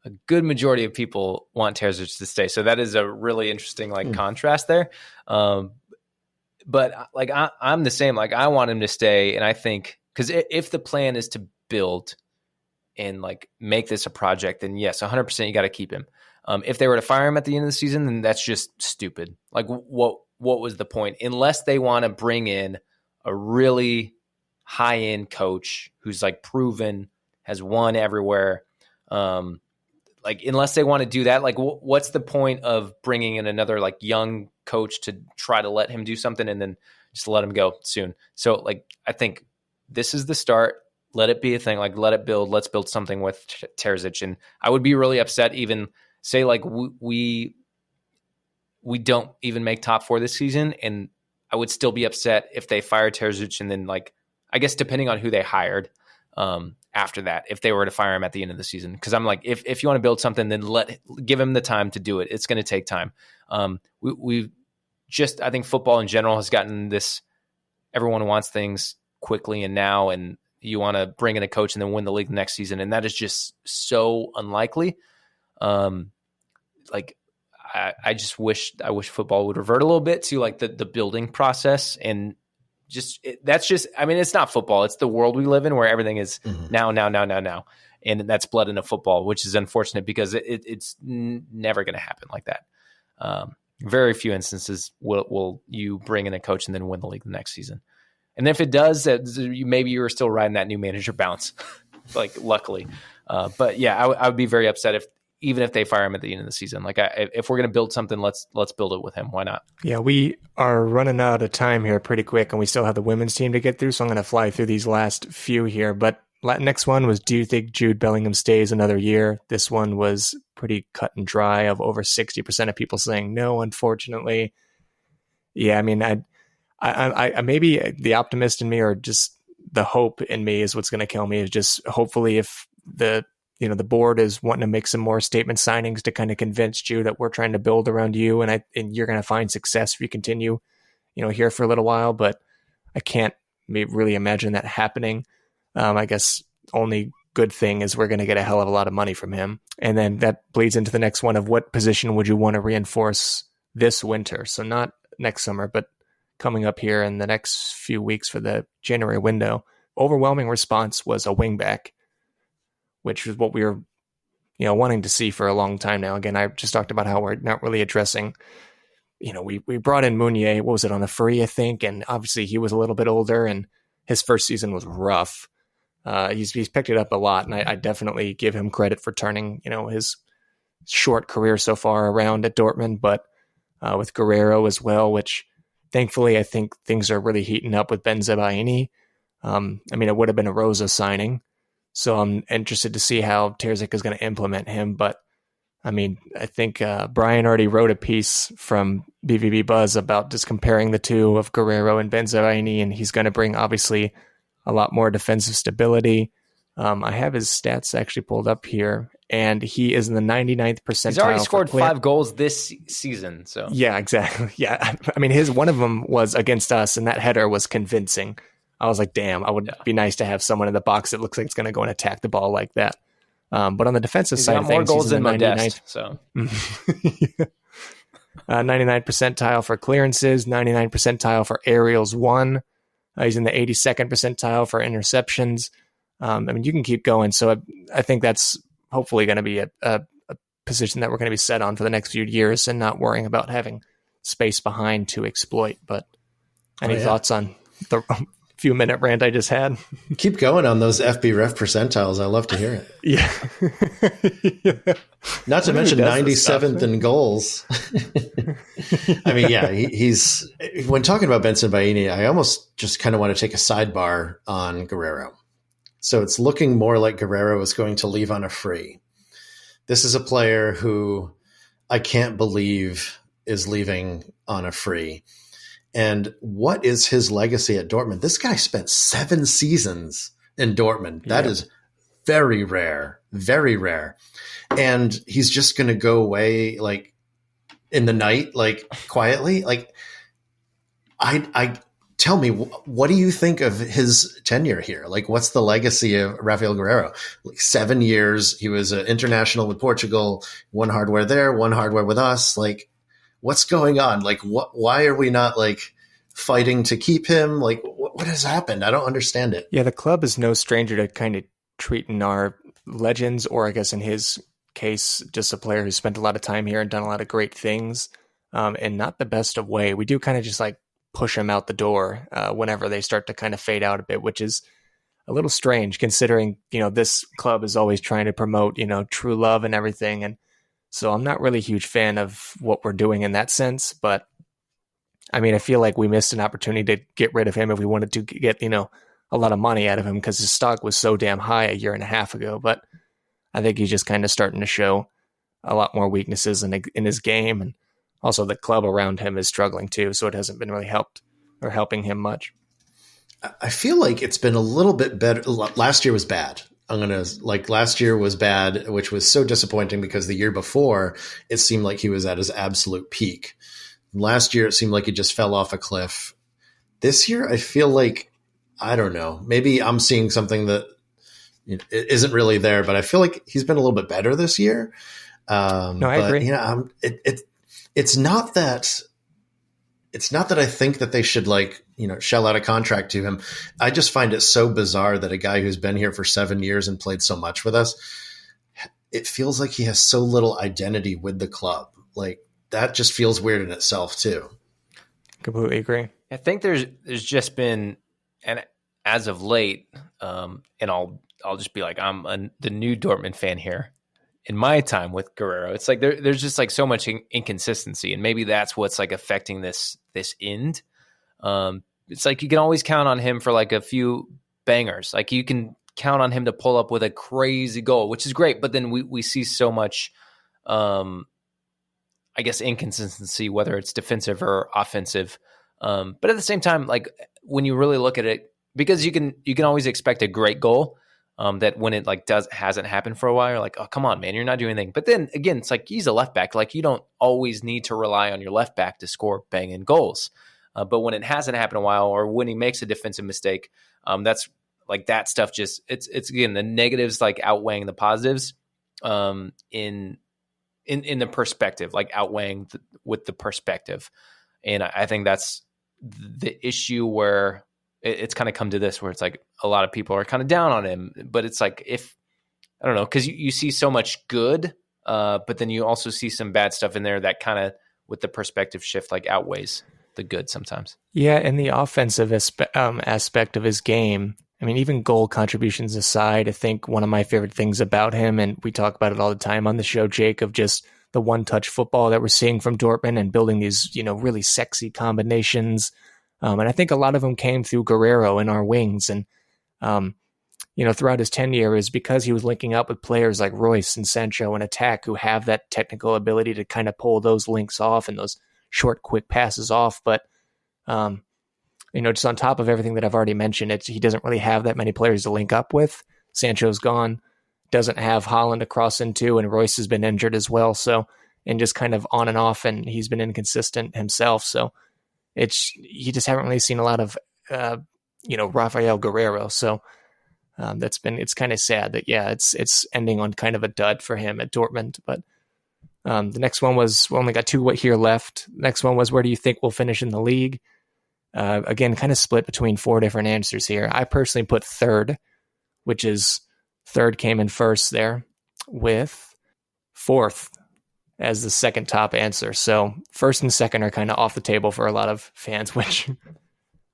a good majority of people want Terzic to stay. So that is a really interesting contrast there. But like I'm the same. Like I want him to stay, and I think because if the plan is to build and like make this a project, then yes, 100% you got to keep him. If they were to fire him at the end of the season, then that's just stupid. Like what was the point? Unless they want to bring in a really high-end coach who's like proven, has won everywhere. Like unless they want to do that, like what's the point of bringing in another like young coach to try to let him do something and then just let him go soon? So like I think this is the start. Let it be a thing. Like let it build. Let's build something with Terzic. And I would be really upset even say like we don't even make top 4 this season, and I would still be upset if they fired Terzic and then like I guess depending on who they hired after that, if they were to fire him at the end of the season. Because I'm like, if you want to build something, then give him the time to do it. It's going to take time. We've just, I think football in general has gotten this, everyone wants things quickly and now, and you want to bring in a coach and then win the league next season. And that is just so unlikely. Like I wish football would revert a little bit to like the building process, and I mean, it's not football. It's the world we live in where everything is now. And that's blood into football, which is unfortunate because it's never going to happen like that. Very few instances will you bring in a coach and then win the league the next season. And if it does, maybe you were still riding that new manager bounce, like luckily. But yeah, I would be very upset even if they fire him at the end of the season. Like if we're going to build something, let's build it with him. Why not? Yeah, we are running out of time here pretty quick, and we still have the women's team to get through. So I'm going to fly through these last few here. But next one was, do you think Jude Bellingham stays another year? This one was pretty cut and dry, of over 60% of people saying no, unfortunately. Yeah, I mean, I maybe the optimist in me, or just the hope in me, is what's going to kill me. Is just hopefully if the board is wanting to make some more statement signings to kind of convince you that we're trying to build around you, and you're going to find success if you continue, here for a little while. But I can't really imagine that happening. I guess only good thing is we're going to get a hell of a lot of money from him. And then that bleeds into the next one of, what position would you want to reinforce this winter? So not next summer, but coming up here in the next few weeks for the January window. Overwhelming response was a wingback, which is what we were, wanting to see for a long time now. Again, I just talked about how we're not really addressing, we brought in Meunier, what was it, on a free, I think, and obviously he was a little bit older and his first season was rough. He's picked it up a lot, and I definitely give him credit for turning, his short career so far around at Dortmund, but with Guerrero as well, which thankfully I think things are really heating up with Ben Zebaini. I mean, it would have been a Rosa signing, so I'm interested to see how Terzic is going to implement him. But I mean, I think Brian already wrote a piece from BVB Buzz about just comparing the two of Guerrero and Ben Zebaini, and he's going to bring obviously a lot more defensive stability. I have his stats actually pulled up here, and he is in the 99th percentile. He's already scored 5 goals this season. So yeah, exactly. Yeah, I mean, one of them was against us, and that header was convincing. I was like, damn, I would be nice to have someone in the box that looks like it's going to go and attack the ball like that. But on the defensive side of things, more goals he's in than the 99th. Modeste. So 99th percentile for clearances, 99th percentile for aerials won. He's in the 82nd percentile for interceptions. I mean, you can keep going. So I think that's hopefully going to be a position that we're going to be set on for the next few years, and not worrying about having space behind to exploit. But any thoughts on few minute rant I just had. Keep going on those FB ref percentiles. I love to hear it. Yeah. Not to mention 97th in goals. I mean, yeah, he's when talking about Benson Baini, I almost just kind of want to take a sidebar on Guerrero. So it's looking more like Guerrero is going to leave on a free. This is a player who I can't believe is leaving on a free. And what is his legacy at Dortmund? This guy spent 7 seasons in Dortmund. That is very rare, very rare. And he's just going to go away like in the night, like quietly. Like I tell me, what do you think of his tenure here? Like, what's the legacy of Rafael Guerrero? Like 7 years. He was an international with Portugal, one hardware there, one hardware with us. Like, what's going on? Like, why are we not like fighting to keep him? Like, what has happened? I don't understand it. Yeah, the club is no stranger to kind of treating our legends, or I guess in his case, just a player who spent a lot of time here and done a lot of great things, and not the best of way. We do kind of just like push him out the door whenever they start to kind of fade out a bit, which is a little strange considering, this club is always trying to promote, true love and everything. And so I'm not really a huge fan of what we're doing in that sense, but I mean, I feel like we missed an opportunity to get rid of him if we wanted to get, a lot of money out of him because his stock was so damn high a year and a half ago. But I think he's just kind of starting to show a lot more weaknesses in his game. And also the club around him is struggling too. So it hasn't been really helping him much. I feel like it's been a little bit better. Last year was bad. Last year was bad, which was so disappointing because the year before it seemed like he was at his absolute peak. Last year, it seemed like he just fell off a cliff. This year, I feel like, I don't know, maybe I'm seeing something that it isn't really there, but I feel like he's been a little bit better this year. No, I agree. It's not that I think that they should shell out a contract to him. I just find it so bizarre that a guy who's been here for 7 years and played so much with us, it feels like he has so little identity with the club. Like, that just feels weird in itself too. Completely agree. I think there's just been, and as of late, and I'll just be like, I'm the new Dortmund fan here. In my time with Guerrero, it's like there's just like so much inconsistency, and maybe that's what's like affecting this end. It's like you can always count on him for like a few bangers. Like you can count on him to pull up with a crazy goal, which is great. But then we see so much, I guess, inconsistency, whether it's defensive or offensive. But at the same time, like when you really look at it, because you can always expect a great goal, that when it like hasn't happened for a while, you're like, oh, come on, man, you're not doing anything. But then again, it's like he's a left back. Like you don't always need to rely on your left back to score banging goals. But when it hasn't happened in a while, or when he makes a defensive mistake, that's like that stuff. Just it's again the negatives like outweighing the positives in the perspective, like outweighing with the perspective. And I think that's the issue where it's kind of come to this, where it's like a lot of people are kind of down on him, but it's like, I don't know, because you see so much good, but then you also see some bad stuff in there that kind of, with the perspective shift, like outweighs the good sometimes. Yeah, and the offensive aspect of his game, I mean, even goal contributions aside, I think one of my favorite things about him, and we talk about it all the time on the show, Jake, of just the one-touch football that we're seeing from Dortmund and building these, really sexy combinations. And I think a lot of them came through Guerrero in our wings. And, throughout his tenure is because he was linking up with players like Royce and Sancho in attack who have that technical ability to kind of pull those links off and those short, quick passes off. But, just on top of everything that I've already mentioned, he doesn't really have that many players to link up with. Sancho's gone, doesn't have Haaland to cross into, and Royce has been injured as well. So, and just kind of on and off, and he's been inconsistent himself. So you just haven't really seen a lot of, Rafael Guerrero. So it's kind of sad that, it's ending on kind of a dud for him at Dortmund. But the next one was, we only got 2 here left. Next one was, where do you think we'll finish in the league? Again, kind of split between 4 different answers here. I personally put third, which is third came in first there, with fourth as the second top answer. So first and second are kind of off the table for a lot of fans, which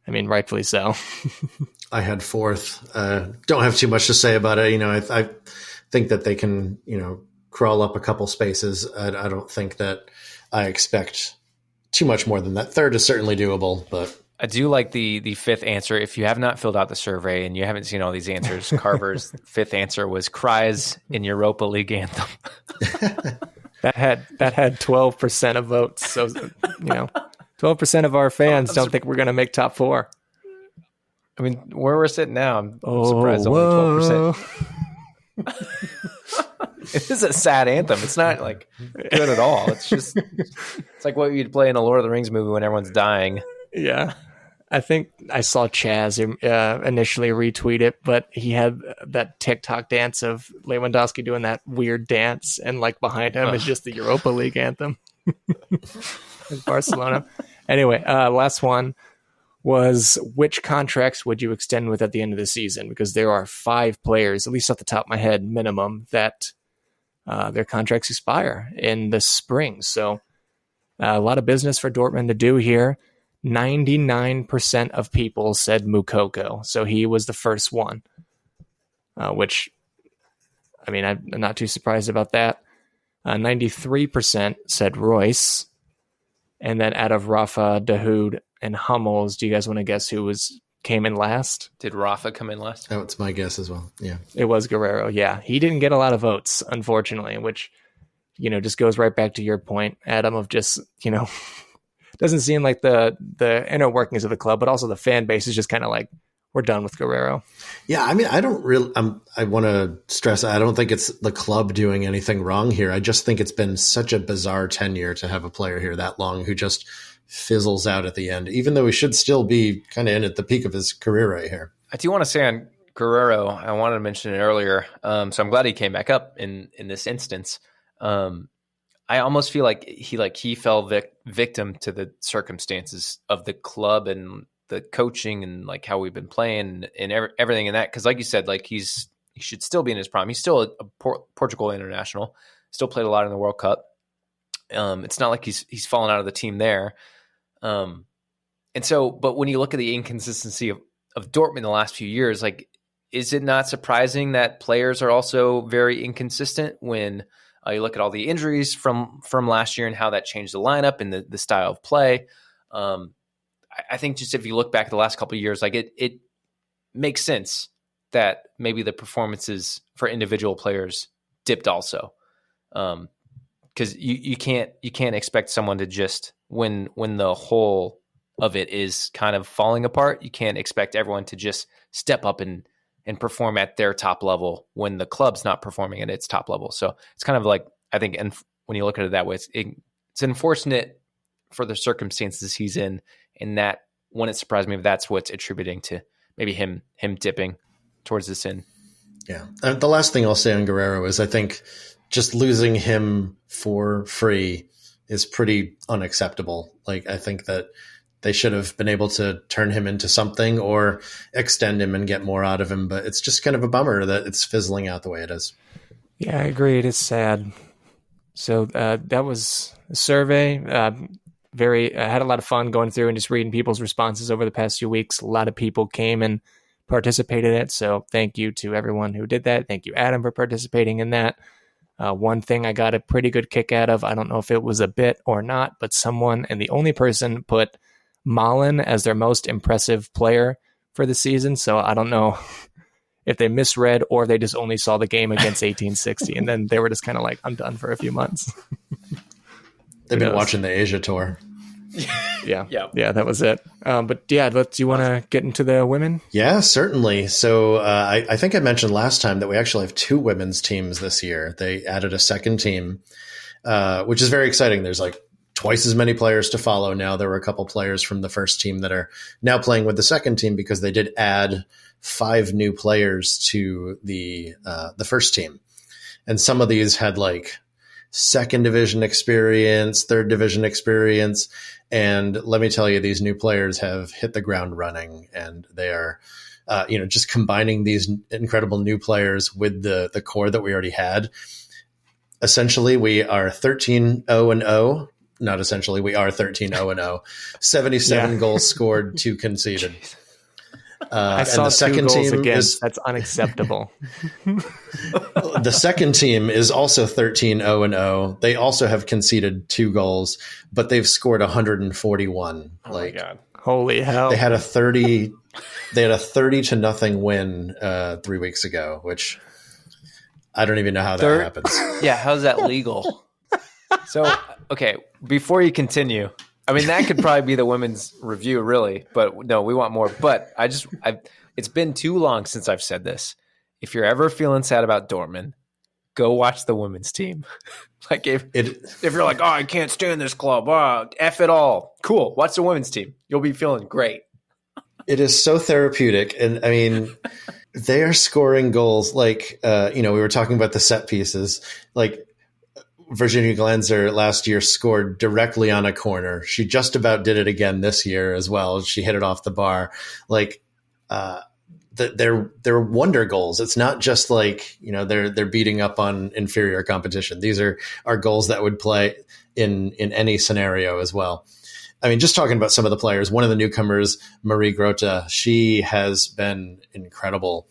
I mean, rightfully so. I had fourth. Don't have too much to say about it. I think that they can, crawl up a couple spaces. I don't think that I expect too much more than that. Third is certainly doable, but I do like the fifth answer. If you have not filled out the survey and you haven't seen all these answers, Carver's fifth answer was cries in Europa League anthem. That had 12% of votes. So 12% of our fans don't think we're going to make top 4. I mean, where we're sitting now, I'm surprised only 12%. It is a sad anthem. It's not like good at all. It's like what you'd play in a Lord of the Rings movie when everyone's dying. Yeah. I think I saw Chaz initially retweet it, but he had that TikTok dance of Lewandowski doing that weird dance, and like behind him is just the Europa League anthem. In Barcelona. Anyway, last one was, which contracts would you extend with at the end of the season? Because there are 5 players, at least off the top of my head, minimum, that their contracts expire in the spring. So a lot of business for Dortmund to do here. 99% of people said Moukoko. So he was the first one, which, I mean, I'm not too surprised about that. 93% said Royce. And then out of Rafa, Dahoud, and Hummels, do you guys want to guess who came in last? Did Rafa come in last? Oh, it's my guess as well. Yeah. It was Guerrero. Yeah. He didn't get a lot of votes, unfortunately, which, just goes right back to your point, Adam, of just, doesn't seem like the inner workings of the club, but also the fan base is just kind of like, we're done with Guerrero. Yeah, I mean, I don't really. I want to stress, I don't think it's the club doing anything wrong here. I just think it's been such a bizarre tenure to have a player here that long who just fizzles out at the end, even though he should still be kind of in at the peak of his career right here. I do want to say on Guerrero, I wanted to mention it earlier, so I'm glad he came back up in this instance. I almost feel like he fell victim to the circumstances of the club and the coaching and like how we've been playing and everything in that. Cause like you said, like he should still be in his prime. He's still a Portugal international, still played a lot in the World Cup. It's not like he's fallen out of the team there. And so, but when you look at the inconsistency of Dortmund the last few years, like, is it not surprising that players are also very inconsistent when you look at all the injuries from last year and how that changed the lineup and the style of play? I think just if you look back at the last couple of years, like it makes sense that maybe the performances for individual players dipped also. Because you can't expect someone to just when the whole of it is kind of falling apart, you can't expect everyone to just step up and perform at their top level when the club's not performing at its top level. So it's kind of like, I think, and when you look at it that way, it's unfortunate for the circumstances he's in, and that wouldn't surprise me if that's what's attributing to maybe him dipping towards this end. Yeah. The last thing I'll say on Guerrero is I think just losing him for free is pretty unacceptable. Like, I think that they should have been able to turn him into something or extend him and get more out of him. But it's just kind of a bummer that it's fizzling out the way it is. Yeah, I agree. It is sad. So that was a survey. I had a lot of fun going through and just reading people's responses over the past few weeks. A lot of people came and participated in it. So thank you to everyone who did that. Thank you, Adam, for participating in that. One thing I got a pretty good kick out of, I don't know if it was a bit or not, but someone, and the only person, put Malen as their most impressive player for the season. So I don't know if they misread or they just only saw the game against 1860. And then they were just kind of like, I'm done for a few months. They've been watching the Asia tour. Yeah, that was it. But yeah, do you want to get into the women? Yeah, certainly. So I think I mentioned last time that we actually have 2 women's teams this year. They added a second team, which is very exciting. There's like twice as many players to follow now. There were a couple players from the first team that are now playing with the second team because they did add 5 new players to the first team. And some of these had like second division experience, third division experience. And let me tell you, these new players have hit the ground running, and they are, just combining these incredible new players with the core that we already had. Essentially, we are 13-0-0 not essentially, we are 13-0-0. 77 goals scored, 2 conceded. I saw the second 2 goals team against. That's unacceptable. The second team is also 13-0-0. They also have conceded 2 goals, but they've scored 141. Oh my God. Holy hell. They had a 30-0 win 3 weeks ago, which I don't even know how that happens. Yeah, how's that legal? So, okay, before you continue, I mean, that could probably be the women's review, really, but no, we want more. But it's been too long since I've said this. If you're ever feeling sad about Dortmund, go watch the women's team. Like if you're like, oh, I can't stand this club, F it all. Cool, watch the women's team. You'll be feeling great. It is so therapeutic, and I mean, they are scoring goals like we were talking about the set pieces, like. Virginia Glanzer last year scored directly on a corner. She just about did it again this year as well. She hit it off the bar. Like they're wonder goals. It's not just like, they're beating up on inferior competition. These are goals that would play in any scenario as well. I mean, just talking about some of the players, one of the newcomers, Marie Grote, she has been incredible.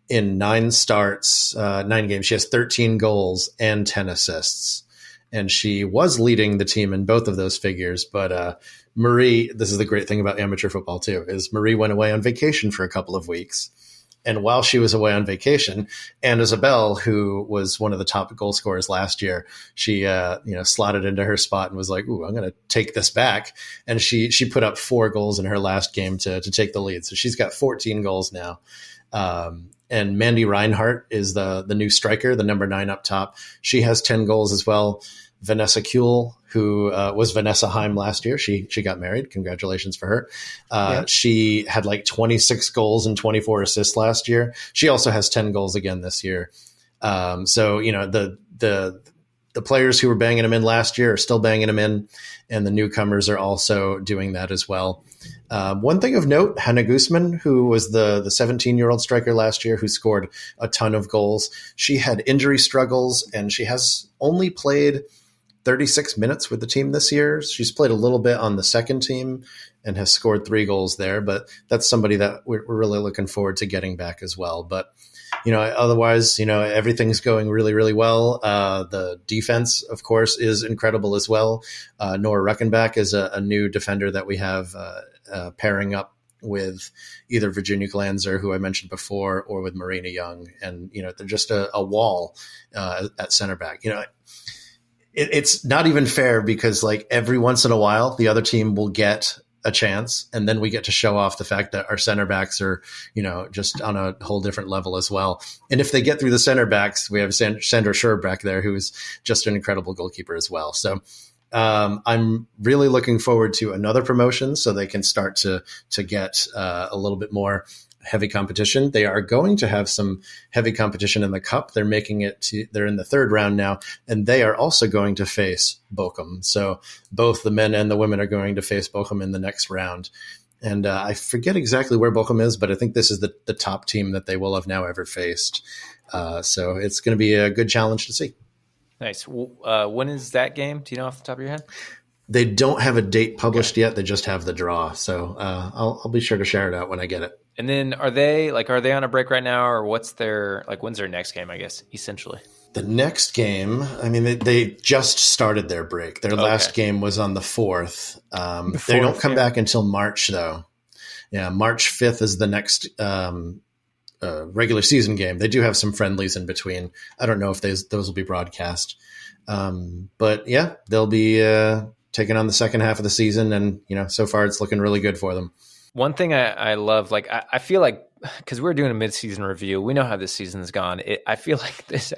In 9 starts, 9 games, she has 13 goals and 10 assists. And she was leading the team in both of those figures. But Marie, this is the great thing about amateur football too, is Marie went away on vacation for a couple of weeks. And while she was away on vacation, Anne Isabel, who was one of the top goal scorers last year, she slotted into her spot and was like, "Ooh, I'm going to take this back." And she put up 4 goals in her last game to take the lead. So she's got 14 goals now. And Mandy Reinhardt is the new striker, the number 9 up top. She has 10 goals as well. Vanessa Kuhl, who was Vanessa Heim last year, she got married. Congratulations for her. She had like 26 goals and 24 assists last year. She also has 10 goals again this year. So the players who were banging them in last year are still banging them in, and the newcomers are also doing that as well. One thing of note, Hannah Guzman, who was the 17-year-old striker last year who scored a ton of goals, she had injury struggles, and she has only played 36 minutes with the team this year. She's played a little bit on the second team and has scored 3 goals there, but that's somebody that we're really looking forward to getting back as well. But otherwise, everything's going really, really well. The defense, of course, is incredible as well. Nora Reckenbach is a new defender that we have pairing up with either Virginia Glanzer, who I mentioned before, or with Marina Young. And, they're just a wall at center back. It's not even fair because like every once in a while, the other team will get a chance, and then we get to show off the fact that our center backs are, just on a whole different level as well. And if they get through the center backs, we have Sandra Scherr back there, who's just an incredible goalkeeper as well. So I'm really looking forward to another promotion so they can start to get a little bit more heavy competition. They are going to have some heavy competition in the cup. They're making it they're in the 3rd round now, and they are also going to face Bochum. So both the men and the women are going to face Bochum in the next round. And I forget exactly where Bochum is, but I think this is the top team that they will have now ever faced. So it's going to be a good challenge to see. Nice. When is that game? Do you know off the top of your head? They don't have a date published yet. They just have the draw. So I'll be sure to share it out when I get it. And then are they on a break right now, or when's their next game, I guess, essentially? The next game, I mean, they just started their break. Their last game was on the 4th. They don't come back until March, though. Yeah, March 5th is the next regular season game. They do have some friendlies in between. I don't know if those will be broadcast. But yeah, they'll be taking on the second half of the season. And, so far it's looking really good for them. One thing I love, like, I feel like, because we're doing a mid-season review, we know how this season's gone. I feel like this,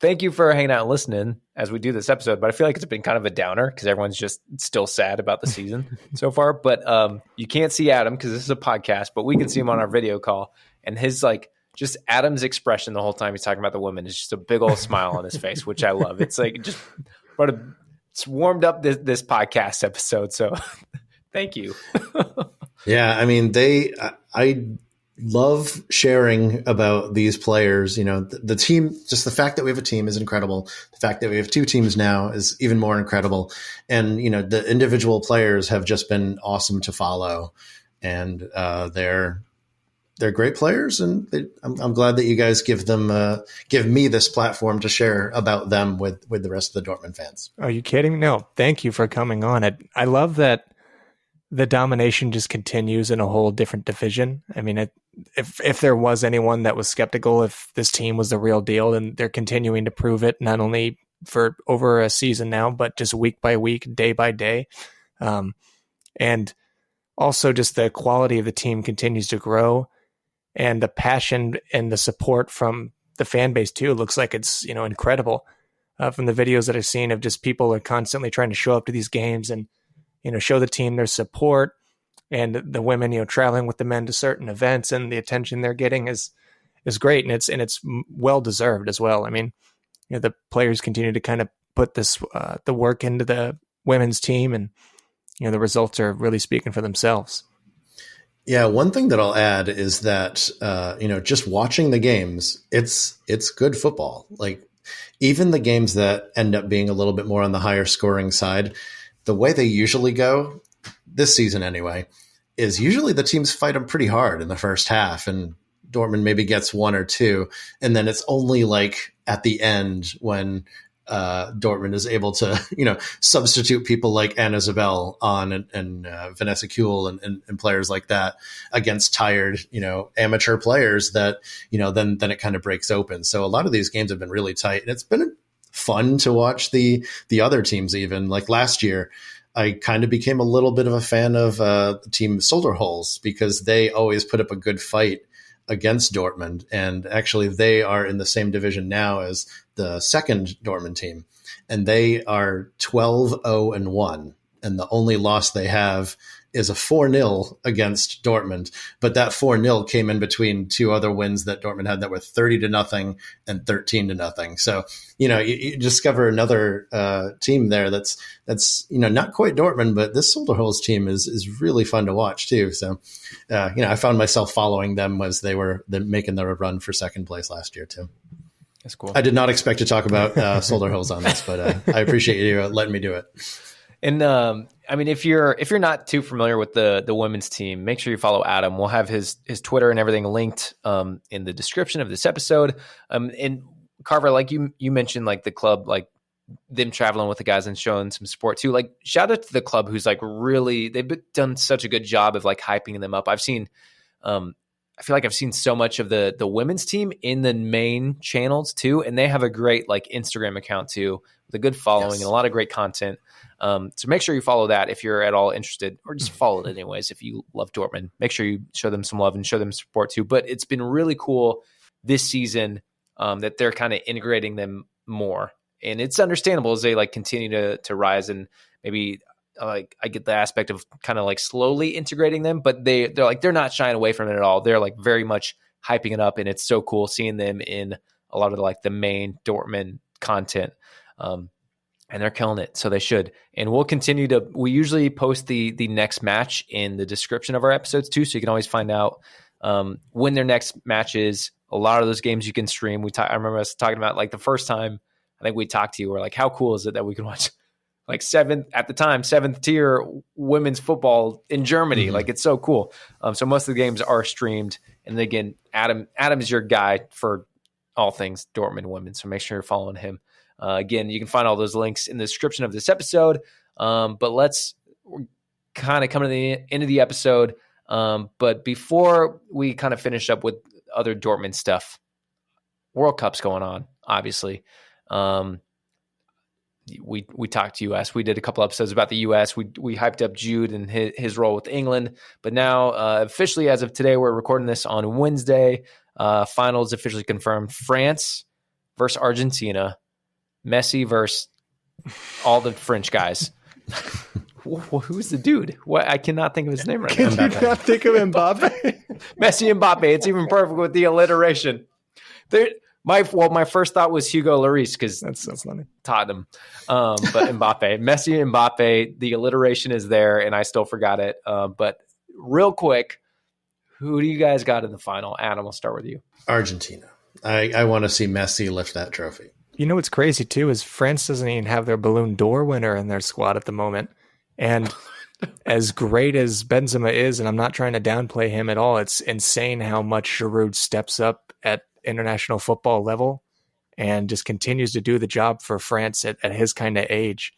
thank you for hanging out and listening as we do this episode, but I feel like it's been kind of a downer because everyone's just still sad about the season so far. But you can't see Adam because this is a podcast, but we can see him on our video call. And his, like, just Adam's expression the whole time he's talking about the women is just a big old smile on his face, which I love. It's like just it's warmed up this podcast episode. So thank you. Yeah, I mean, love sharing about these players. You know, the team, just the fact that we have a team is incredible. The fact that we have two teams now is even more incredible. And, you know, the individual players have just been awesome to follow. And they're great players. And I'm glad that you guys give me this platform to share about them with the rest of the Dortmund fans. Are you kidding? No, thank you for coming on. I love that the domination just continues in a whole different division. I mean, if there was anyone that was skeptical if this team was the real deal, then they're continuing to prove it, not only for over a season now, but just week by week, day by day. And also just the quality of the team continues to grow, and the passion and the support from the fan base too. It looks like it's, you know, incredible from the videos that I've seen of just people are constantly trying to show up to these games and, you know, show the team their support, and the women, you know, traveling with the men to certain events, and the attention they're getting is great. And it's well deserved as well. I mean, you know, the players continue to kind of put this, the work into the women's team, and, you know, the results are really speaking for themselves. Yeah. One thing that I'll add is that, you know, just watching the games, it's good football. Like, even the games that end up being a little bit more on the higher scoring side, the way they usually go this season anyway, is usually the teams fight them pretty hard in the first half, and Dortmund maybe gets one or two. And then it's only like at the end when Dortmund is able to, you know, substitute people like Anna Zabel on and Vanessa Kuhl and players like that against tired, you know, amateur players that, you know, then it kind of breaks open. So a lot of these games have been really tight, and it's been fun to watch the other teams. Even like last year, I kind of became a little bit of a fan of the team Solderholz, because they always put up a good fight against Dortmund. And actually they are in the same division now as the second Dortmund team. And they are 12-0-1. And the only loss they have is a 4-0 against Dortmund. But that 4-0 came in between two other wins that Dortmund had that were 30-0 and 13-0. So, you know, you discover another team there that's, you know, not quite Dortmund, but this Solderholz team is really fun to watch too. So, you know, I found myself following them as they were making their run for second place last year too. That's cool. I did not expect to talk about Solderholz on this, but I appreciate you letting me do it. And I mean, if you're not too familiar with the women's team, make sure you follow Adam. We'll have his Twitter and everything linked in the description of this episode. And Carver, like you mentioned, like the club, like them traveling with the guys and showing some support too. Like, shout out to the club who's like really, they've done such a good job of like hyping them up. I've seen, I feel like I've seen so much of the women's team in the main channels too, and they have a great like Instagram account too with a good following and a lot of great content. So make sure you follow that if you're at all interested, or just follow it anyways. If you love Dortmund, make sure you show them some love and show them support too. But it's been really cool this season that they're kind of integrating them more, and it's understandable as they like continue to rise. And maybe like I get the aspect of kind of like slowly integrating them, but they're not shying away from it at all. They're like very much hyping it up, and it's so cool seeing them in a lot of like the main Dortmund content. And they're killing it, so they should. And we'll continue to. We usually post the next match in the description of our episodes too, so you can always find out when their next match is. A lot of those games you can stream. I remember us talking about like the first time I think we talked to you. We're like, how cool is it that we can watch like seventh tier women's football in Germany? Mm-hmm. Like, it's so cool. So most of the games are streamed. And again, Adam is your guy for all things Dortmund women. So make sure you're following him. Again, you can find all those links in the description of this episode. But let's kind of come to the end of the episode. But before we kind of finish up with other Dortmund stuff, World Cup's going on, obviously. We talked US. We did a couple episodes about the US. We hyped up Jude and his role with England. But now, officially, as of today, we're recording this on Wednesday. Finals officially confirmed. France versus Argentina. Messi versus all the French guys. Who's the dude? What? I cannot think of his name right now. Can you not think of Mbappe? Messi Mbappe. It's even perfect with the alliteration. My first thought was Hugo Lloris because that's so funny. Tottenham. But Mbappe. Messi and Mbappe, the alliteration is there, and I still forgot it. But real quick, Who do you guys got in the final? Adam, we'll start with you. Argentina. I want to see Messi lift that trophy. You know what's crazy too is France doesn't even have their Ballon d'Or winner in their squad at the moment. And as great as Benzema is, and I'm not trying to downplay him at all, it's insane how much Giroud steps up at international football level and just continues to do the job for France at his kind of age.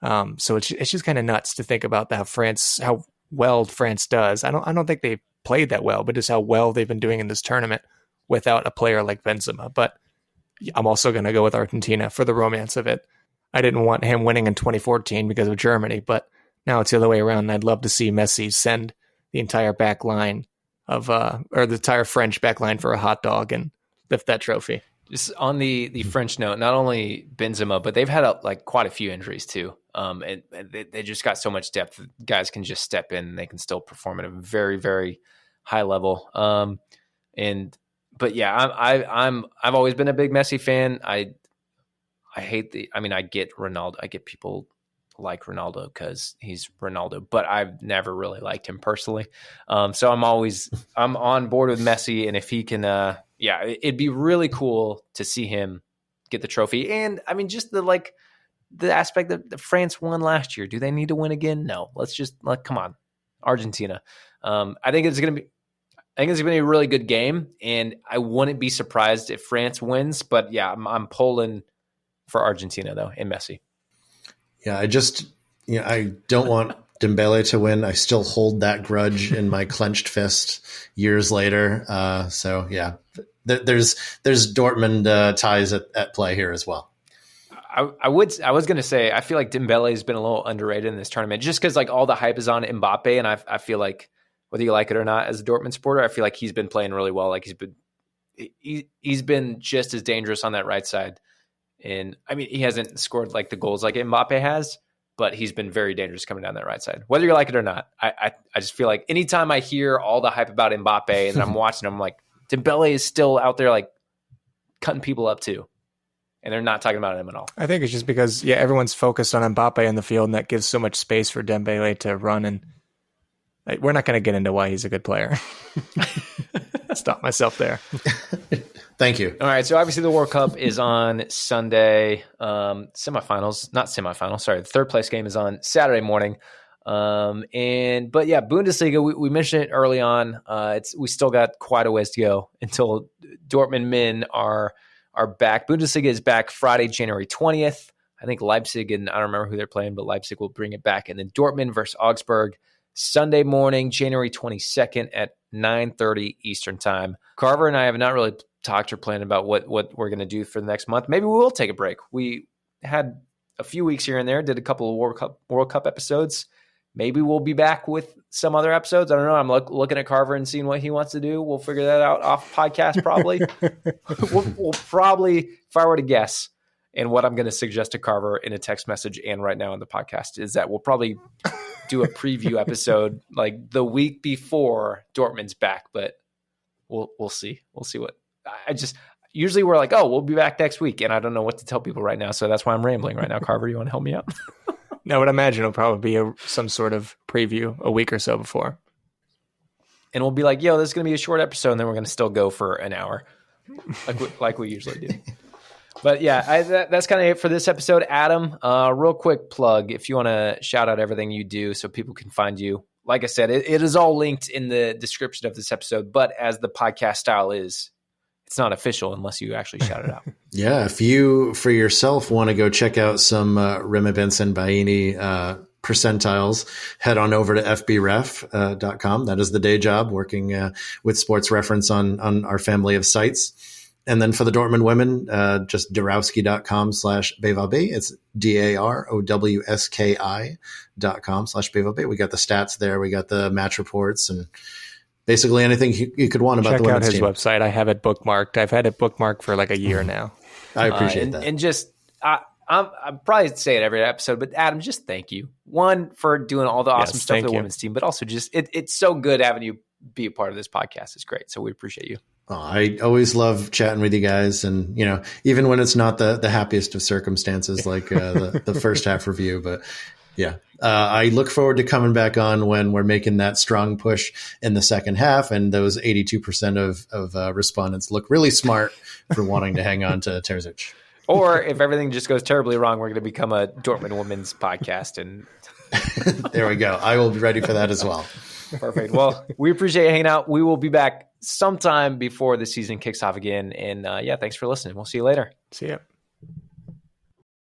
So it's just kind of nuts to think about how well France does. I don't think they played that well, but just how well they've been doing in this tournament without a player like Benzema. But I'm also going to go with Argentina for the romance of it. I didn't want him winning in 2014 because of Germany, but now it's the other way around. And I'd love to see Messi send the entire back line or the entire French back line for a hot dog and lift that trophy. Just on the French note, not only Benzema, but they've had quite a few injuries too. And they just got so much depth. Guys can just step in and they can still perform at a very, very high level. But yeah, I've always been a big Messi fan. I get Ronaldo. I get people like Ronaldo because he's Ronaldo, but I've never really liked him personally. So I'm on board with Messi. And if he can, it'd be really cool to see him get the trophy. And I mean, just the aspect that France won last year. Do they need to win again? No, let's just come on, Argentina. I think it's going to be a really good game, and I wouldn't be surprised if France wins. But yeah, I'm pulling for Argentina though, and Messi. Yeah, I don't want Dembele to win. I still hold that grudge in my clenched fist years later. So yeah, there's Dortmund ties at play here as well. I was going to say, I feel like Dembele has been a little underrated in this tournament just because all the hype is on Mbappe. And I feel like whether you like it or not as a Dortmund supporter, I feel like he's been playing really well. Like he's been just as dangerous on that right side. And I mean, he hasn't scored the goals like Mbappe has, but he's been very dangerous coming down that right side. Whether you like it or not, I just feel like anytime I hear all the hype about Mbappe and I'm watching him, I'm like, Dembele is still out there cutting people up too. And they're not talking about him at all. I think it's just because, everyone's focused on Mbappe in the field, and that gives so much space for Dembele to run. And we're not going to get into why he's a good player. Stop myself there. Thank you. All right. So obviously the World Cup is on Sunday. Semifinals. Sorry. The third place game is on Saturday morning. But Bundesliga, we mentioned it early on. We still got quite a ways to go until Dortmund men are back. Bundesliga is back Friday, January 20th. I think Leipzig, and I don't remember who they're playing, but Leipzig will bring it back. And then Dortmund versus Augsburg, Sunday morning, January 22nd at 9:30 Eastern time. Carver and I have not really talked or planned about what we're going to do for the next month. Maybe we will take a break. We had a few weeks here and there, did a couple of World Cup episodes. Maybe we'll be back with some other episodes. I don't know. I'm looking at Carver and seeing what he wants to do. We'll figure that out off podcast probably. we'll probably, if I were to guess, and what I'm going to suggest to Carver in a text message and right now on the podcast is that we'll probably do a preview episode the week before Dortmund's back. But we'll see. We'll see what usually we're we'll be back next week, and I don't know what to tell people right now. So that's why I'm rambling right now. Carver, you want to help me out? I would imagine it'll probably be some sort of preview a week or so before. And we'll be this is going to be a short episode, and then we're going to still go for an hour like we usually do. But yeah, that's kind of it for this episode. Adam, real quick plug, if you want to shout out everything you do so people can find you. Like I said, it is all linked in the description of this episode, but as the podcast style is, it's not official unless you actually shout it out. Yeah, if you, for yourself, want to go check out some Rema Benson Baini percentiles, head on over to fbref.com. That is the day job, working with Sports Reference on our family of sites. And then for the Dortmund women, just Darowski.com/BVB. It's DAROWSKI.com/BVB. We got the stats there. We got the match reports and basically anything you could want about the women's team. Check out his website. I have it bookmarked. I've had it bookmarked for a year now. I appreciate that. And just, I'll probably say it every episode, but Adam, just thank you. One, for doing all the awesome stuff for the women's team, but also just, it's so good having you be a part of this podcast. It's great. So we appreciate you. Oh, I always love chatting with you guys. And, even when it's not the happiest of circumstances, like the first half review, but yeah, I look forward to coming back on when we're making that strong push in the second half, and those 82% of respondents look really smart for wanting to hang on to Terzic. Or if everything just goes terribly wrong, we're going to become a Dortmund women's podcast. And there we go. I will be ready for that as well. Perfect. Well, we appreciate you hanging out. We will be back sometime before the season kicks off again. And thanks for listening. We'll see you later. See ya.